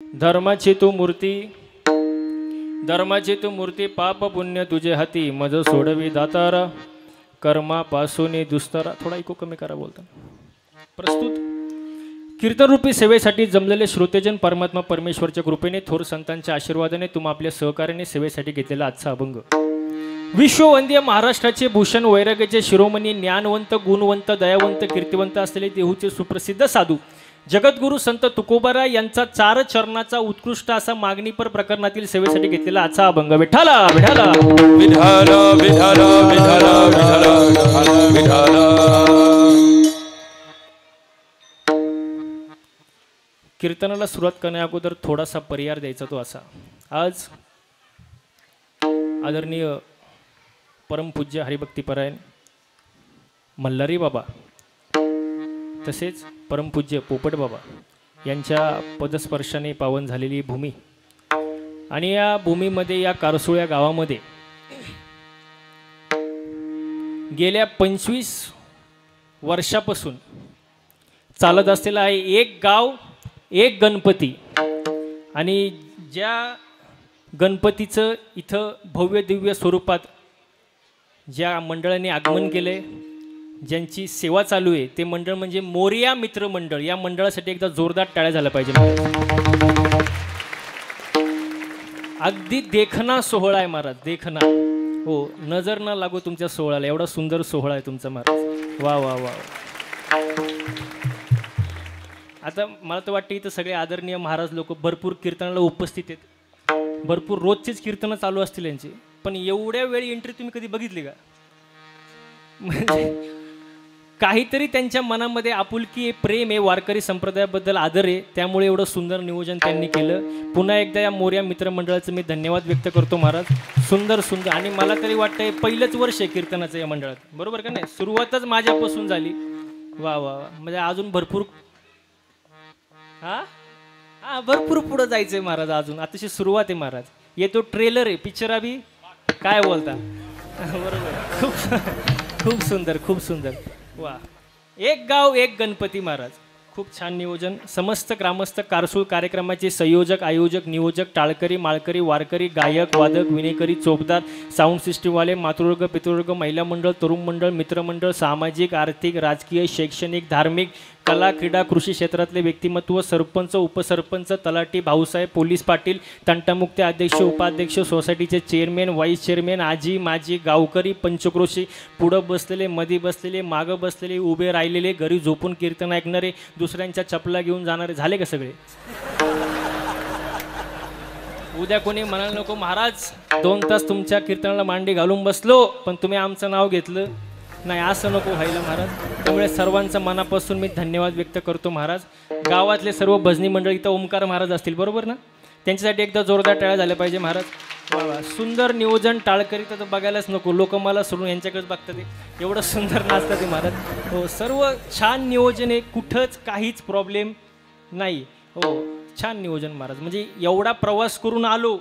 धर्माची तू मूर्ती पाप पुण्य तुझे हाती मज सोडवी दातारा कर्मापासून दुस्तरा. थोडा इको कमी करा बोलता. प्रस्तुत कीर्तनरूपी सेवेसाठी जमलेले श्रोतेजन परमात्मा परमेश्वरच्या कृपेने थोर संतांच्या आशीर्वादाने तुम्हा आपल्या सहकार्याने सेवेसाठी घेतलेला आजचा अभंग विश्ववंद्य महाराष्ट्राचे भूषण वैराग्याचे शिरोमणी ज्ञानवंत गुणवंत दयावंत कीर्तिवंत असलेले देहूचे सुप्रसिद्ध साधू जगद्गुरु संत तुकोबारा यांचा चार चरणाचा उत्कृष्ट असा मागणीपर प्रकरणातील सेवेसाठी घेतलेला आजचा अभंग विठाला विठाला विठाला विठाला विठाला विठाला विठाला. कीर्तनाला सुरुवात करण्या अगोदर थोडासा पर्याय द्यायचा तो असा. आज आदरणीय परमपूज्य हरिभक्तीपरायण मल्हारी बाबा तसेच परमपूज्य पोपट बाबा यांच्या पदस्पर्शाने पावन झालेली भूमी आणि या भूमीमध्ये या कारसूळ या गावामध्ये गेल्या 25 वर्षापासून चालत असलेला आहे एक गाव एक गणपती. आणि ज्या गणपतीचं इथं भव्य दिव्य स्वरूपात ज्या मंडळाने आगमन केले ज्यांची सेवा चालू आहे ते मंडळ म्हणजे मोरिया मित्र मंडळ. या मंडळासाठी एकदा जोरदार टाळ्या झाल्या पाहिजे. अगदी देखना सोहळा आहे महाराज देखना. हो नजर न लागू तुमच्या सोहळ्याला एवढा सुंदर सोहळा आहे तुमचा महाराज. वा वा वा. आता मला तर वाटतं इथं सगळे आदरणीय महाराज लोक भरपूर कीर्तनाला उपस्थित आहेत. भरपूर रोजचीच कीर्तनं चालू असतील यांची. पण एवढ्या वेळी एंट्री तुम्ही कधी बघितली का? म्हणजे काहीतरी त्यांच्या मनामध्ये आपुलकी आहे प्रेम आहे वारकरी संप्रदायाबद्दल आदर आहे त्यामुळे एवढं सुंदर नियोजन त्यांनी केलं. पुन्हा एकदा या मोर्या मित्रमंडळाचं मी धन्यवाद व्यक्त करतो महाराज. सुंदर सुंदर. आणि मला तरी वाटतंय पहिलंच वर्ष आहे कीर्तनाचं या मंडळात बरोबर का नाही? सुरुवातच माझ्यापासून झाली. वा वा वा. म्हणजे अजून भरपूर भरपूर पुढं जायचंय महाराज. अजून आताशी सुरुवात आहे महाराज. येतो ट्रेलर आहे पिक्चर अभि काय बोलता बरोबर. खूप सुंदर खूप सुंदर. वा. एक गाव एक गणपती महाराज. खूप छान नियोजन. समस्त ग्रामस्थ कारसूळ कार्यक्रमाचे संयोजक आयोजक नियोजक टाळकरी माळकरी वारकरी गायक वादक विनेकरी चोपदार साऊंड सिस्टीमवाले मातृवर्ग पितृवर्ग महिला मंडळ तरुण मंडळ मित्रमंडळ सामाजिक आर्थिक राजकीय शैक्षणिक धार्मिक कला क्रीडा कृषी क्षेत्रातले व्यक्तिमत्व सरपंच उपसरपंच तलाठी भाऊसाहेब पोलीस पाटील तंटामुक्ती अध्यक्ष उपाध्यक्ष सोसायटीचे चेअरमॅन व्हाईस चेअरमॅन आजी माजी गावकरी पंचक्रोशी पुढं बसलेले मध्ये बसलेले मागं बसलेले उभे राहिलेले घरी झोपून कीर्तन ऐकणारे दुसऱ्यांच्या चपला घेऊन जाणारे झाले का सगळे? उद्या कोणी म्हणायला नको महाराज 2 तास तुमच्या कीर्तनाला मांडी घालून बसलो पण तुम्ही आमचं नाव घेतलं नाही असं नको व्हायला महाराज. त्यामुळे सर्वांचं मनापासून मी धन्यवाद व्यक्त करतो महाराज. गावातले सर्व भजनी मंडळ इथं ओमकार महाराज असतील बरोबर ना? त्यांच्यासाठी एकदा जोरदार टाळ्या झाल्या पाहिजे महाराज. वा वा. सुंदर नियोजन टाळकरी तर बघायलाच नको लोक मला सोडून यांच्याकडेच बघतात ते एवढं सुंदर नाचतात ते महाराज. हो सर्व छान नियोजन आहे कुठंच काहीच प्रॉब्लेम नाही. हो छान नियोजन महाराज. म्हणजे एवढा प्रवास करून आलो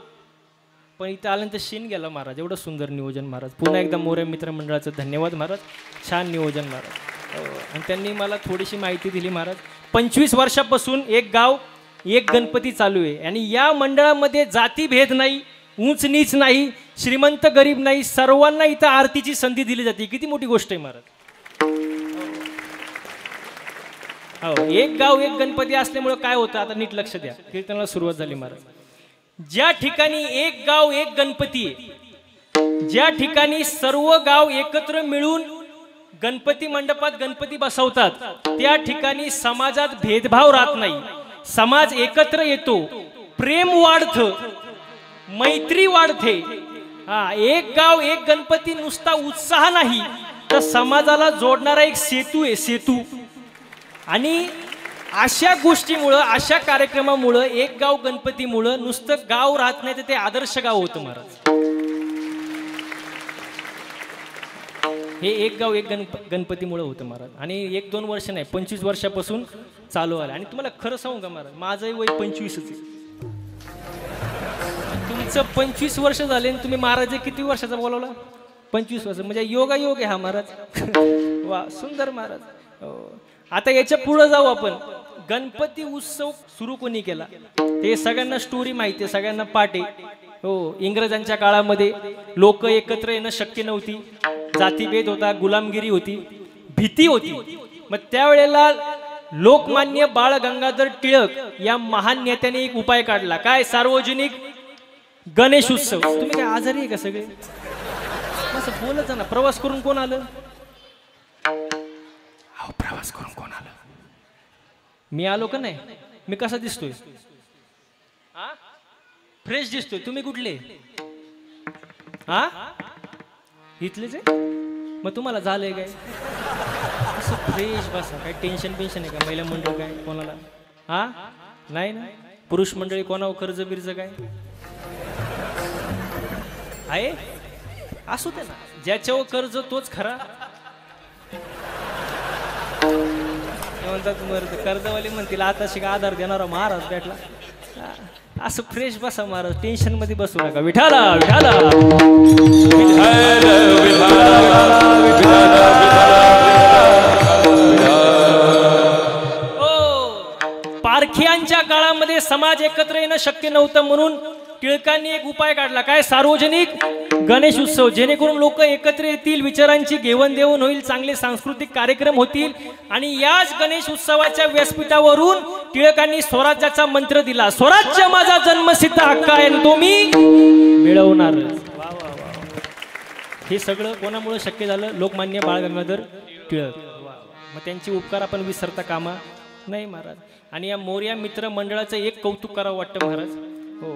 पण इथं आल्यानंतर शीन गेला महाराज. एवढं सुंदर नियोजन महाराज. पुन्हा एकदा मोरे मित्रमंडळाचं धन्यवाद महाराज. छान नियोजन महाराज. आणि त्यांनी मला थोडीशी माहिती दिली महाराज. 25 वर्षापासून एक गाव एक गणपती चालू आहे आणि या मंडळामध्ये जातीभेद नाही उंच नीच नाही श्रीमंत गरीब नाही सर्वांना इथं आरतीची संधी दिली जाते. किती मोठी गोष्ट आहे महाराज. हो एक गाव एक गणपती असल्यामुळे काय होतं आता नीट लक्ष द्या. कीर्तनाला सुरुवात झाली महाराज. ज्या ठिकाणी एक गाव एक गणपती आहे ज्या ठिकाणी सर्व गाव एकत्र मिळून गणपती मंडपात गणपती बसवतात त्या ठिकाणी समाजात भेदभाव राहत नाही. समाज एकत्र येतो प्रेम वाढतं मैत्री वाढते. एक गाव एक गणपती नुसता उत्साह नाही तर समाजाला जोडणारा एक सेतू आहे सेतू. आणि अशा गोष्टीमुळं अशा कार्यक्रमामुळं एक गाव गणपतीमुळं नुसतं गाव राहत नाही तर ते आदर्श गाव होतं महाराज. हे एक गाव एक गणपतीमुळं होतं महाराज. आणि 1-2 वर्ष नाही 25 वर्षापासून चालू आलं. आणि तुम्हाला खरं सांगू का महाराज माझंही वय 25च आहे. तुमचं 25 वर्ष झाले आणि तुम्ही महाराज किती वर्षाचा बोलवला? 25 वर्ष. म्हणजे योगायोग आहे हा महाराज. वा सुंदर महाराज. आता याच्या पुढे जाऊ आपण. गणपती उत्सव सुरू कोणी केला ते सगळ्यांना स्टोरी माहिती आहे, सगळ्यांना पाठ आहे. हो, इंग्रजांच्या काळामध्ये लोक एकत्र येणं शक्य नव्हती, जातीभेद होता, गुलामगिरी होती, भीती होती. मग त्यावेळेला लोकमान्य बाळ गंगाधर टिळक या महान नेत्याने एक उपाय काढला. काय? सार्वजनिक गणेश उत्सव. तुम्ही काय आजारी आहे का सगळे? असं बोलत ना. प्रवास करून कोण आलं? प्रवास करून कोण आलं? मी आलो का नाही? मी कसा दिसतोय? फ्रेश दिसतोय. तुम्ही कुठले? इथलेच आहे? मग तुम्हाला झालंय काय? असं फ्रेश बसा. काय टेन्शन पेन्शन आहे का? महिला मंडळ काय कोणाला? नाही ना. पुरुष मंडळी कोणावर कर्ज बिर्ज काय आहे? असू दे ना. ज्याच्यावर कर्ज तोच खरा. म्हणतात कर्जवाली म्हणतील आता शिका आधार देणारा महाराज भेटला. असं फ्रेश बसा महाराज, टेन्शन मध्ये बसू नका. विठाला विठाला पारखियांच्या काळामध्ये समाज एकत्र येणं शक्य नव्हतं, म्हणून टिळकांनी एक उपाय काढला. काय? सार्वजनिक गणेश उत्सव. जेणेकरून लोक एकत्र येतील, विचारांची घेवाणदेवाण होईल, चांगले सांस्कृतिक कार्यक्रम होतील. आणि याच गणेश उत्सवाच्या व्यासपीठावरून टिळकांनी स्वराज्याचा मंत्र दिला. स्वराज्य माझा जन्मसिद्ध हक्क आहे, तो मी मिळवणार. हे सगळं कोणामुळे शक्य झालं? लोकमान्य बाळ गंगाधर टिळक. मग त्यांची उपकार आपण विसरता कामा नाही महाराज. आणि या मोरया मित्र मंडळाचं एक कौतुक करावं वाटतं महाराज. हो,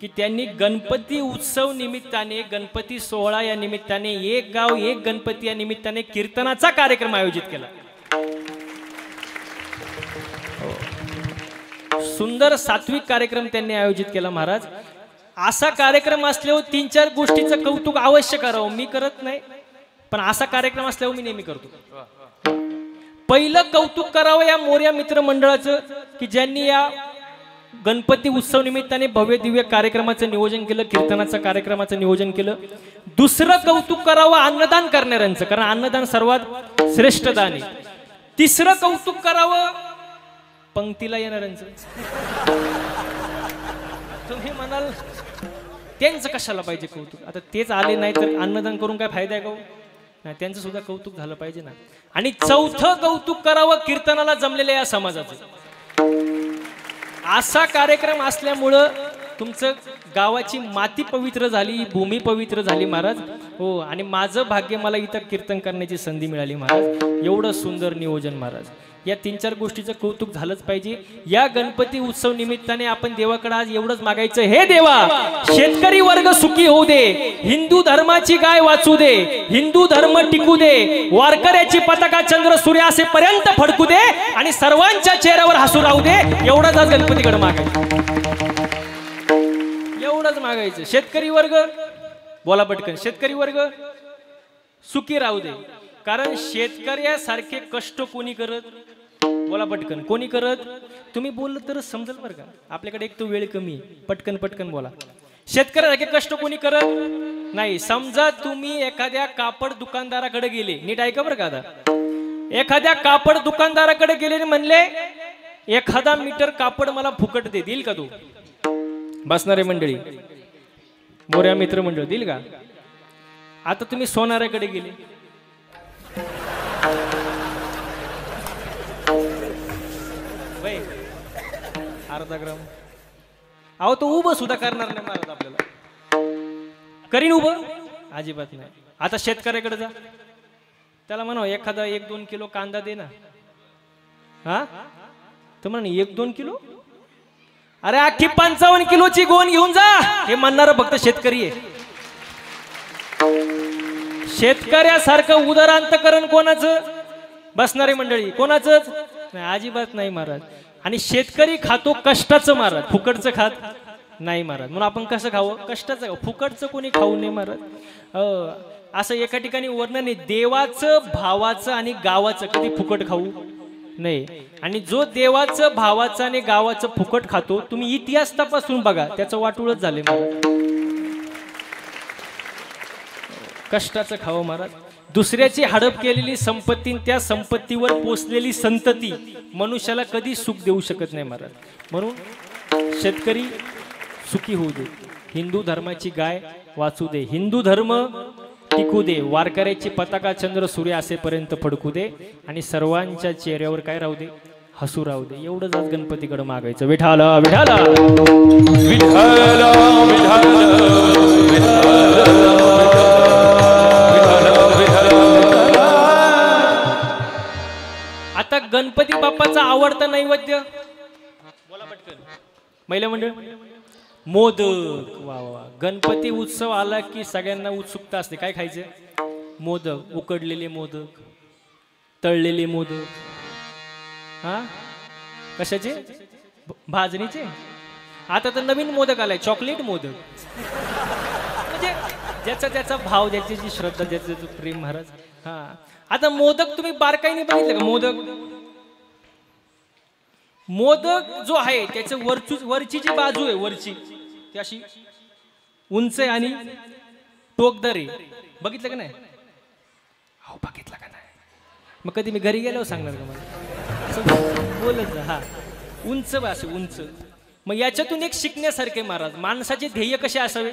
की त्यांनी गणपती उत्सव निमित्ताने, गणपती सोहळा या निमित्ताने, एक गाव एक गणपती या निमित्ताने कीर्तनाचा कार्यक्रम आयोजित केला. सुंदर सात्विक कार्यक्रम त्यांनी आयोजित केला महाराज. असा कार्यक्रम असल्यावर 3-4 गोष्टीचं कौतुक अवश्य करावं. मी करत नाही, पण असा कार्यक्रम असल्यावर मी नेहमी करतो. पहिलं कौतुक करावं या मोरया मित्र मंडळाचं, की ज्यांनी या गणपती उत्सव निमित्ताने भव्य दिव्य कार्यक्रमाचं नियोजन केलं, कीर्तनाचं कार्यक्रमाचं नियोजन केलं. दुसरं कौतुक करावं अन्नदान करणाऱ्यांचं, कारण अन्नदान सर्वात श्रेष्ठ दान आहे. तिसरं कौतुक करावं पंक्तीला येणाऱ्यांचं. तुम्ही म्हणाल त्यांचं कशाला पाहिजे कौतुक? आता तेच आले नाही तर अन्नदान करून काय फायदा आहे का? नाही, त्यांचं सुद्धा कौतुक झालं पाहिजे ना. आणि चौथं कौतुक करावं कीर्तनाला जमलेल्या या समाजाचं. असा कार्यक्रम असल्यामुळं तुमचं गावाची माती पवित्र झाली, भूमी पवित्र झाली महाराज. हो, आणि माझं भाग्य मला इथं कीर्तन करण्याची संधी मिळाली महाराज. एवढं सुंदर नियोजन महाराज. या 3-4 गोष्टीचं कौतुक झालंच पाहिजे. या गणपती उत्सव निमित्ताने आपण देवाकडे आज एवढंच मागायचं, हे देवा शेतकरी वर्ग सुखी होऊ दे, हिंदू धर्माची गाय वाचू दे, हिंदू धर्म टिकू दे, वारकऱ्याची पताका चंद्र सूर्य असेपर्यंत फडकू दे आणि सर्वांच्या चेहऱ्यावर हसू राहू दे. एवढंच आज गणपतीकडे मागायचं, एवढंच मागायचं. शेतकरी वर्ग बोला पटकन, शेतकरी वर्ग सुखी राहू दे. कारण शेतकऱ्यासारखे कष्ट कोणी करत? बोला पटकन, कोणी करत? तुम्ही बोललं तरच समजेल बरं का. आपल्याकडे एक तो वेळ कमी, पटकन पटकन बोला. शेतकऱ्यासारखे कष्ट कोणी करत नाही. समजा तुम्ही एखाद्या कापड दुकानदाराकडे गेले, नीट ऐका बरं का. आता एखाद्या कापड दुकानदाराकडे गेले, म्हणले 1000 मीटर कापड मला फुकट दे, देईल का तू? बसणारे मंडळी, मोरया मित्र मंडळ देईल का? आता तुम्ही सोनाऱ्याकडे गेले, अर्धा ग्राम, अहो तो उभं सुद्धा करणार नाही महाराज. आपल्याला करीन उभं? अजिबात नाही. आता शेतकऱ्याकडे जा, त्याला म्हणा एखादा 1-2 किलो कांदा दे ना. हा, तर म्हणा 1-2 किलो, अरे अख्खी 55 किलोची गोण घेऊन जा, हे म्हणणार फक्त शेतकरी आहे. शेतकऱ्यासारखं उदारांतकरण कोणाचं? बसणारी मंडळी कोणाचंच नाही, अजिबात नाही महाराज. आणि शेतकरी खातो कष्टाचं महाराज, फुकटचं खात नाही महाराज. म्हणून आपण कसं खावं? कष्टाचं खावं, फुकटचं कोणी खाऊ नये महाराज. असं एका ठिकाणी वर्णन आहे, देवाचं भावाचं आणि गावाचं कधी फुकट खाऊ नाही. आणि जो देवाचं भावाचं आणि गावाचं फुकट खातो, तुम्ही इतिहास तपासून बघा, त्याचं वाटूळच झाले महाराज. कष्टाचं खावं महाराज. दुसऱ्याची हडप केलेली संपत्ती, त्या संपत्तीवर पोचलेली संतती मनुष्याला कधी सुख देऊ शकत नाही महाराज. म्हणून शेतकरी सुखी होऊ दे, हिंदू धर्माची गाय वाचू दे, हिंदू धर्म टिकू दे, वारकऱ्याची पताका चंद्र सूर्य असेपर्यंत फडकू दे, आणि सर्वांच्या चेहऱ्यावर काय राहू दे, हसू राहू दे. एवढंच आज गणपतीकडे मागायचं. विठाला विठाला आता गणपती बाप्पाचा आवडता नैवेद्य बोला पटकन महिला मंडळ, मोदक. वा वा, गणपती उत्सव आला की सगळ्यांना उत्सुकता असते. काय खायचं? मोदक. उकडलेले मोदक, तळलेले मोदक. हा कशाचे? भाजणीचे. आता तर नवीन मोदक आलाय, चॉकलेट मोदक. म्हणजे ज्याचा त्याचा भाव, ज्याची जी श्रद्धा, ज्याचं प्रेम महाराज. हा आता मोदक तुम्ही बारकाईने बघितलं का? मोदक जो आहे त्याचं वरची जी बाजू आहे, वरची ती अशी उंच आहे आणि टोकदार आहे. बघितलं का नाही? हो बघितलं का नाही? मग कधी मी घरी गेल्यावर सांगणार का मला? बोलत जा. हा उंच असे उंच. मग याच्यातून एक शिकण्यासारखे महाराज, माणसाचे ध्येय कसे असावे?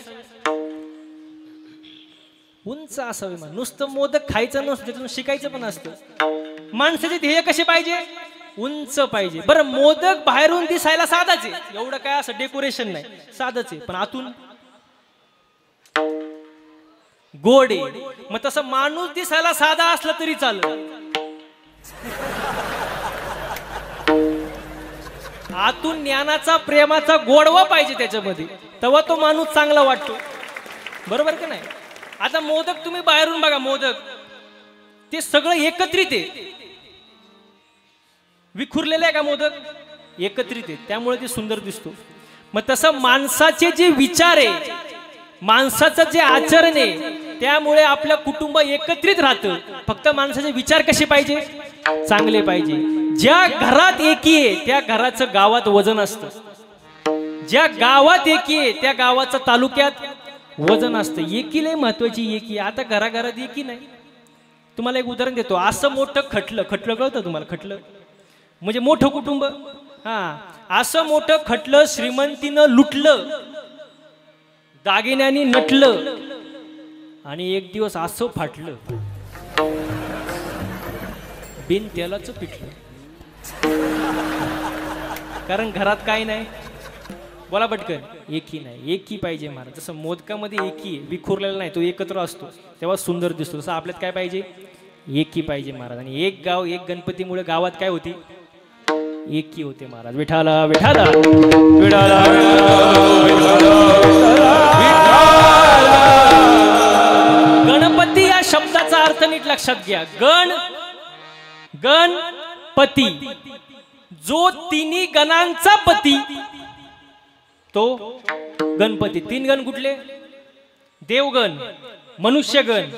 उंच असावे. नुसतं मोदक खायचं नसतं, त्यातून शिकायचं पण असतं. माणसाचे ध्येय कसे पाहिजे? उंच पाहिजे. बरं, मोदक बाहेरून दिसायला साधाच आहे, एवढं काय असं डेकोरेशन नाही, साधच आहे, पण आतून गोड आहे. मग तसं माणूस दिसायला साधा असला तरी चालेल, आतून ज्ञानाचा, प्रेमाचा गोडवा पाहिजे त्याच्यामध्ये, तेव्हा तो माणूस चांगला वाटतो. बरोबर का नाही? आता मोदक तुम्ही बाहेरून बघा, मोदक ते सगळं एकत्रित आहे. विखुरलेलं आहे का मोदक? एकत्रित आहे, त्यामुळे ते सुंदर दिसतो. मग तसं माणसाचे जे विचार आहे, माणसाचं जे आचरण आहे, त्यामुळे आपलं कुटुंब एकत्रित राहतं. फक्त माणसाचे विचार कसे पाहिजे? चांगले पाहिजे. ज्या घरात एकी आहे त्या घराचं गावात वजन असतं. ज्या गावात एकी आहे त्या गावाचं तालुक्यात वजन असतं. एकी लय महत्वाची. एकी आता घराघरात एकी नाही. तुम्हाला एक उदाहरण देतो. असं मोठं खटलं कळतं तुम्हाला? खटलं म्हणजे मोठं कुटुंब. हा, असं मोठं खटलं श्रीमंतीनं लुटलं, दागिन्यांनी नटलं, आणि एक दिवस असं फाटलं, बिन तेलाचं पिठलं. कारण घरात काय नाही. बोला पटकन. एकी नाही. एकी पाहिजे महाराज. जसं मोदकामध्ये एकी आहे, विखुरलेला नाही, तो एकत्र असतो, तेव्हा सुंदर दिसतो. तसं आपल्यात काय पाहिजे? एकी पाहिजे महाराज. आणि एक गाव, एक गणपतीमुळे गावात काय होती? एकी होते महाराज. विठाला विठाला विठाला. गणपती या शब्दाचा अर्थ नीट लक्षात घ्या. गणपती, जो तिन्ही गणांचा पती, तो गणपती. तीन गण कुठले? देवगण, मनुष्यगण,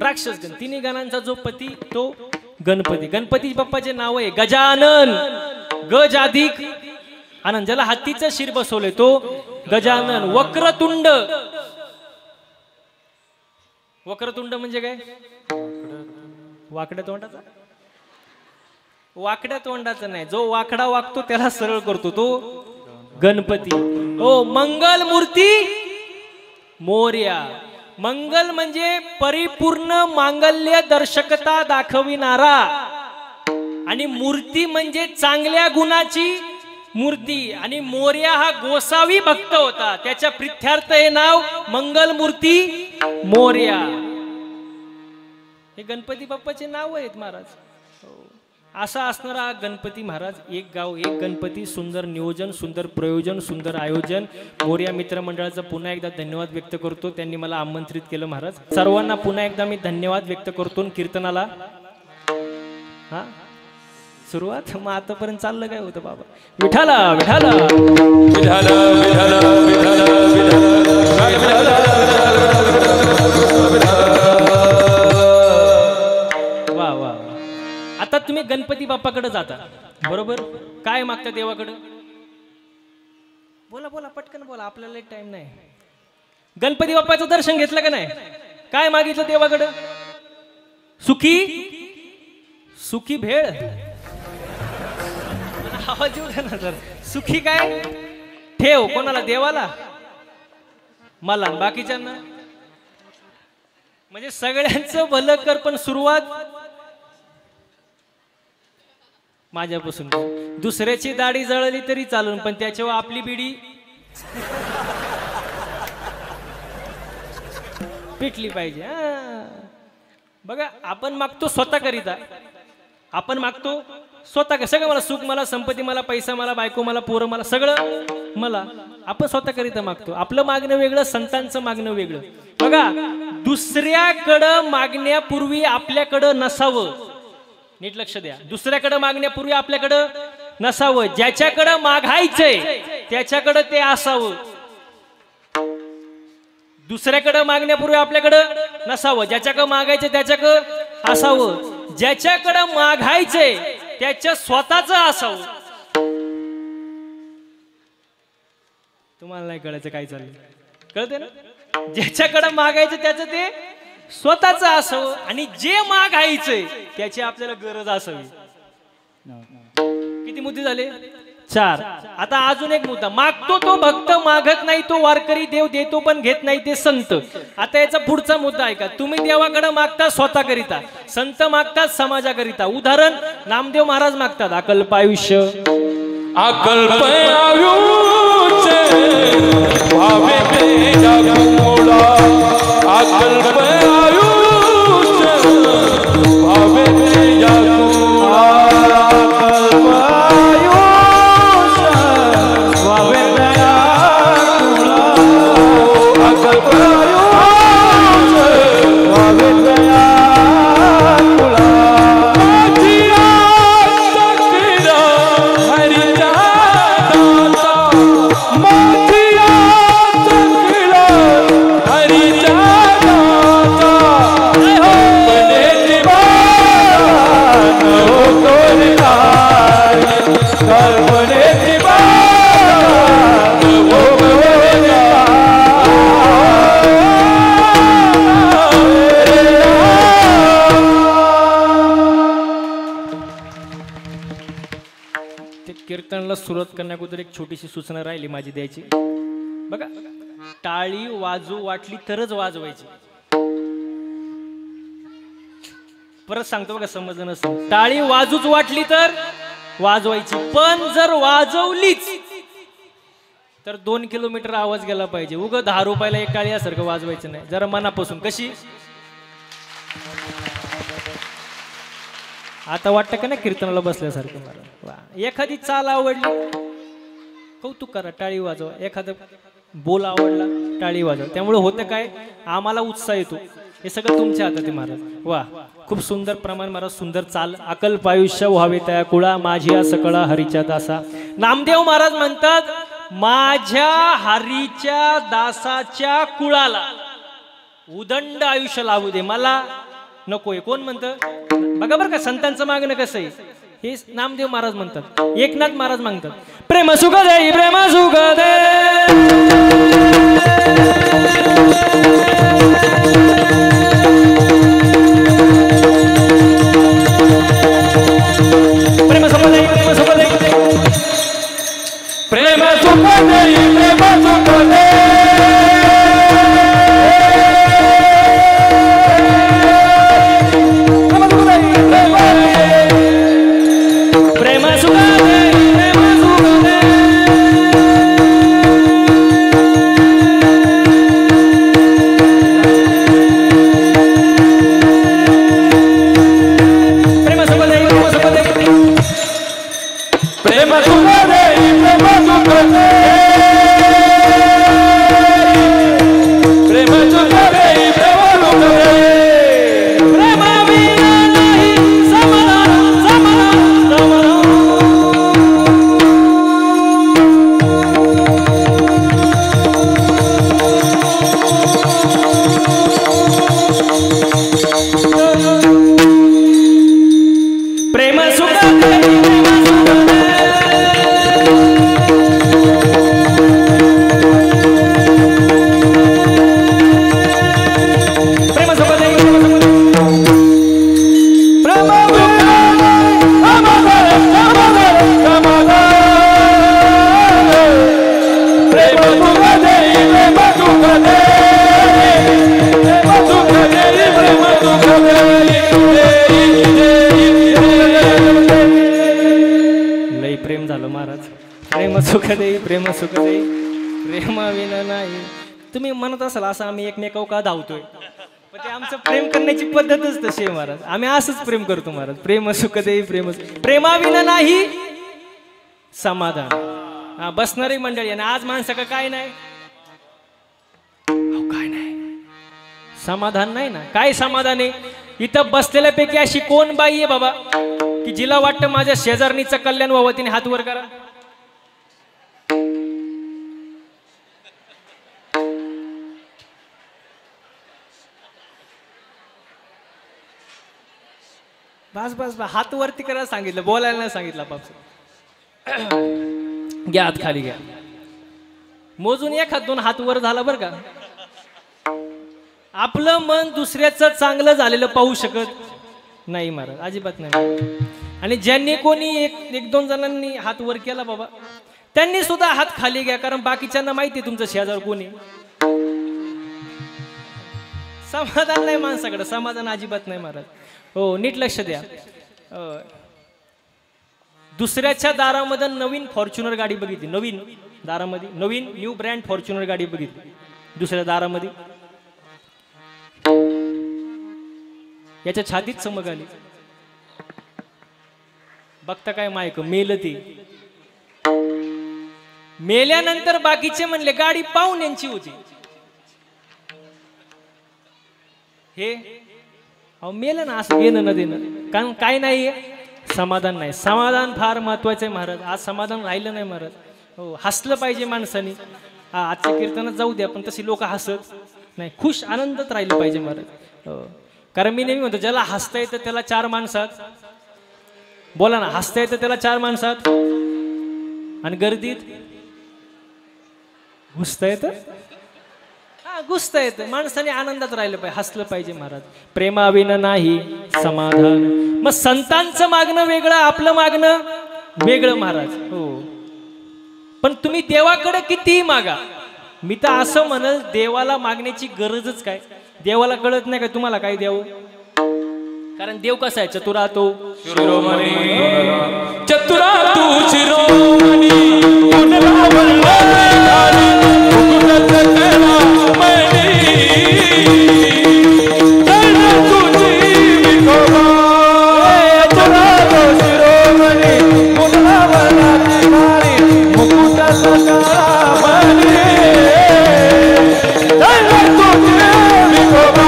राक्षसगण. तिन्ही गणांचा जो पती तो गणपती. गणपती बाप्पाचे नाव आहे गजानन. गज अधिक आनंद. ज्याला हत्तीचं शिर बसवले तो गजानन. वक्रतुंड. वक्रतुंड म्हणजे काय? वाकड्या तोंडाचा? वाकड्या तोंडाचा नाही, जो वाकडा वागतो त्याला सरळ करतो तो गणपती. ओ मंगल मूर्ती मोर्या. मंगल म्हणजे परिपूर्ण मांगल्य दर्शकता दाखविणारा, आणि मूर्ती म्हणजे चांगल्या गुणाची मूर्ती. आणि मोर्या हा गोसावी भक्त होता, त्याच्या प्रित्यर्थ हे नाव मंगल मूर्ती मोर्या. हे गणपती बाप्पाचे नाव आहेत महाराज. असा असणारा गणपती महाराज. एक गाव, एक गणपती. सुंदर नियोजन, सुंदर प्रयोजन, सुंदर आयोजन. मोर्या मित्रमंडळाचा पुन्हा एकदा धन्यवाद व्यक्त करतो, त्यांनी मला आमंत्रित केलं महाराज. सर्वांना पुन्हा एकदा मी धन्यवाद व्यक्त करतो. कीर्तनाला हा सुरुवात. मग आतापर्यंत चाललं काय होतं बाबा? विठाला विठाला विठाला विठाला विठाला. वा वा. आता तुम्ही गणपती बाप्पाकडे जाता, बरोबर? काय मागता देवाकडे? बोला बोला पटकन बोला, आपल्याला टाइम नाही. गणपती बाप्पाचं दर्शन घेतलं का नाही? काय मागितलं देवाकडे? सुखी सुखी भेळ आवाज येऊ द्या ना सर. सुखी काय ठेव कोणाला देवाला मला बाकीच्यांना म्हणजे सगळ्यांचं भलं कर पण सुरुवात माझ्यापासून. दुसऱ्याची दाढी जळली तरी चालून पण त्याच्यावर आपली बिडी पिटली पाहिजे. बघा आपण मागतो स्वतः करिता आपण मागतो स्वतः सगळं मला सुख मला संपत्ती मला पैसा मला बायको मला पोरं मला सगळं मला आपण स्वतः करिता मागतो. आपलं मागणं वेगळं संतांचं मागणं वेगळं. बघा दुसऱ्याकडं मागण्यापूर्वी आपल्याकडं नसावं. नीट लक्ष द्या. दुसऱ्याकडं मागण्यापूर्वी आपल्याकडं नसावं. ज्याच्याकडं मागायचंय त्याच्याकडं ते असावं. दुसऱ्याकडं मागण्यापूर्वी आपल्याकडं नसावं. ज्याच्याकडं मागायचं त्याच्याकडं असावं. ज्याच्याकडं मागायचंय त्याच्या स्वतःच असावं. तुम्हाला नाही कळायचं काय चाललंय कळते ना. ज्याच्याकडं मागायचं त्याचं ते स्वतःच असावं आणि जे मागायचंय त्याची आपल्याला गरज असावी. किती मुद्दे झाले 4. आता अजून एक मुद्दा. मागतो तो भक्त मागत नाही तो वारकरी देव देतो पण घेत नाही ते संत. आता याचा पुढचा मुद्दा ऐका. तुम्ही देवाकडे मागता स्वतः करिता संत मागतात समाजाकरिता. उदाहरण नामदेव महाराज मागतात अकल्प आयुष्य अकल्प आयुष्य भावे तेजा कुमोला अकल्प आयुष्य भावे तेजा कुमोला अकल्प आयुष्य भावे तेजा कीर्तनाला सुरुवात करण्याअगोदर एक छोटीशी सूचना राहिली माझी द्यायची. बघा टाळी वाजू वाटली तरच वाजवायची. परत सांगतो बघा समजलं नसेल. टाळी वाजूच वाटली तर वाजवायची पण जर वाजवलीच तर 2 किलोमीटर आवाज गेला पाहिजे. उगा 10 रुपयाला एक टाळी यासारखं वाजवायचं नाही. जरा मनापासून कशी. आता वाटतं का ना कीर्तनाला बसल्यासारखं मला. एखादी चाल आवडली कौतुक करा टाळी वाजवा. एखादं बोल आवडला टाळी वाजवा. त्यामुळे होतं काय आम्हाला उत्साह येतो. हे सगळं तुमच्या हातात आहे महाराज. वा खूप सुंदर प्रमाण महाराज सुंदर चाल. अकल्प आयुष्य व्हावे त्या कुळा माझी या सकळा हरीच्या दासा. नामदेव महाराज म्हणतात माझ्या हरीच्या दासाच्या कुळाला उदंड आयुष्य लावू दे मला नकोय. कोण म्हणतं बघा बरं का संतांचं मागणं कसं आहे हे नामदेव महाराज म्हणतात. एकनाथ महाराज मागतात प्रेम सुख दे प्रेम सुख दे प्रेम सुख दे प्रेम सुख दे प्रेम सुख दे प्रेम सुख दे प्रेम सुख दे प्रेम सुख दे सुख देई प्रेम सुख देई प्रेमा विना नाही. तुम्ही म्हणत असाल असं आम्ही एकमेकावर का धावतोय, पण ते आमचं प्रेम करण्याची पद्धतच तशी आहे महाराज. आम्ही असंच प्रेम करतो महाराज. प्रेम सुख देई प्रेमा विना नाही समाधान. हा बसणारी मंडळी आणि आज माणसाकडे काय नाही, काय नाही समाधान नाही ना. काय समाधान आहे इथं बसलेल्यापैकी अशी कोण बाई आहे बाबा की जिला वाटतं माझ्या शेजारणीचं कल्याण व्हावं, तिने हात वर करा. बस बस हात वरती करायला सांगितलं, बोलायला नाही सांगितलं. बाप घ्या हात खाली घ्या, मोजून एक हात दोन हात वर झाला बरं का. आपलं मन दुसऱ्याचं चांगलं झालेलं पाहू शकत नाही महाराज, अजिबात नाही. आणि ज्यांनी कोणी एक दोन जणांनी हात वर केला बाबा, त्यांनी सुद्धा हात खाली घ्या, कारण बाकीच्यांना माहिती तुमचं शेजार कोणी. समाधान नाही माणसाकडे, समाधान अजिबात नाही महाराज. हो नीट लक्ष द्या. दुसऱ्याच्या दारामध्ये नवीन फॉर्च्युनर गाडी बघितली, नवीन दारामध्ये नवीन न्यू ब्रँड फॉर्च्युनर गाडी बघितली दुसऱ्या दारामध्ये, याच्या छातीत चमक आली. बघता काय मायक मेल ती. मेल्यानंतर बाकीचे म्हणले गाडी पाहून यांची होती. हे अहो मेलं ना, असं घेणं न देणं. कारण काय नाहीये समाधान नाही. समाधान फार महत्वाचं आहे महाराज. आज समाधान राहिलं नाही महाराज. हो हसलं पाहिजे माणसानी. हा आजच्या कीर्तनात जाऊ द्या, पण तशी लोक हसत नाही, खुश आनंदात राहिलं पाहिजे महाराज. हो कारण मी नेहमी म्हणतो, ज्याला हसता येतं त्याला चार माणसात, बोला ना, हसता येतं त्याला चार माणसात आणि गर्दीत घुसता येतं, घुसता येतं. माणसाने आनंदात राहिलं पाहिजे, हसलं पाहिजे महाराज. प्रेमाविना नाही समाधान. मग संतांचं मागणं वेगळं, आपलं मागणं वेगळं महाराज. हो पण तुम्ही देवाकडे कितीही मागा, मी तर असं म्हणल देवाला मागण्याची गरजच काय. देवाला कळत नाही काय तुम्हाला काय द्यावं, कारण देव कसा आहे, चतुरा तो शिरोमणी चतुरा तू शिरोमणी कुणला वल्लभारी मुकुटाचा तेरा मणी चरणा तुझी विठोबा. चतुरा तू शिरोमणी कुणला वल्लभारी मुकुटाचा तेरा मणी चरणा तुझी विठोबा.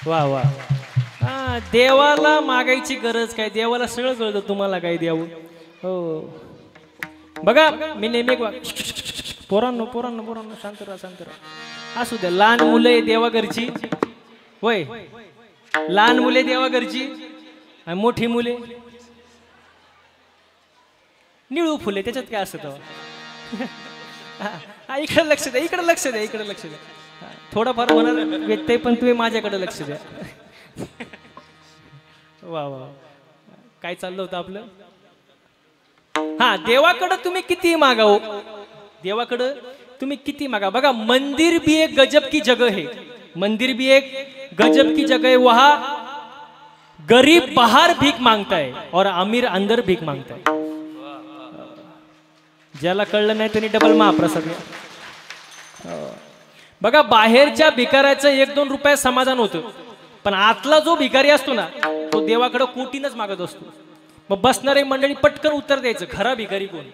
वा वा. हा देवाला मागायची गरज काय, देवाला सगळं कळतं तुम्हाला काय द्यावं. हो बघा मी नेहमी पोरांनो पोरांनो पोरांनो शांत राहा शांत राहा. असू द्या, लहान मुलं आहे देवा घरची, होय लहान मुले देवा घरची आणि मोठी मुले निळू फुले, त्याच्यात काय असतं. इकडे लक्ष द्या, इकडे लक्ष द्या, इकडे लक्ष द्या. थोडंफार होणार व्यत्यय, पण तुम्ही माझ्याकडे लक्ष द्या. वा वा काय चाललं होतं आपलं. हा देवाकडं तुम्ही किती मागाओ, देवाकडं तुम्ही किती मागा. बघा मंदिर भी एक गजब की जगह है, मंदिर भी एक गजब की जगह है. वहां गरीब बाहर भीख मांगता है और अमीर अंदर भीख मांगता है. ज्याला कळलं नाही त्यांनी डबल महाप्रसाद घ्या. बघा बाहेरच्या भिकाऱ्याचं 1-2 रुपये समाधान होतं, पण आतला जो भिकारी असतो ना तो देवाकडे कोटीनच मागत असतो. मग बसणारी मंडळी पटकन उत्तर द्यायचं, खरा भिकारी कोण.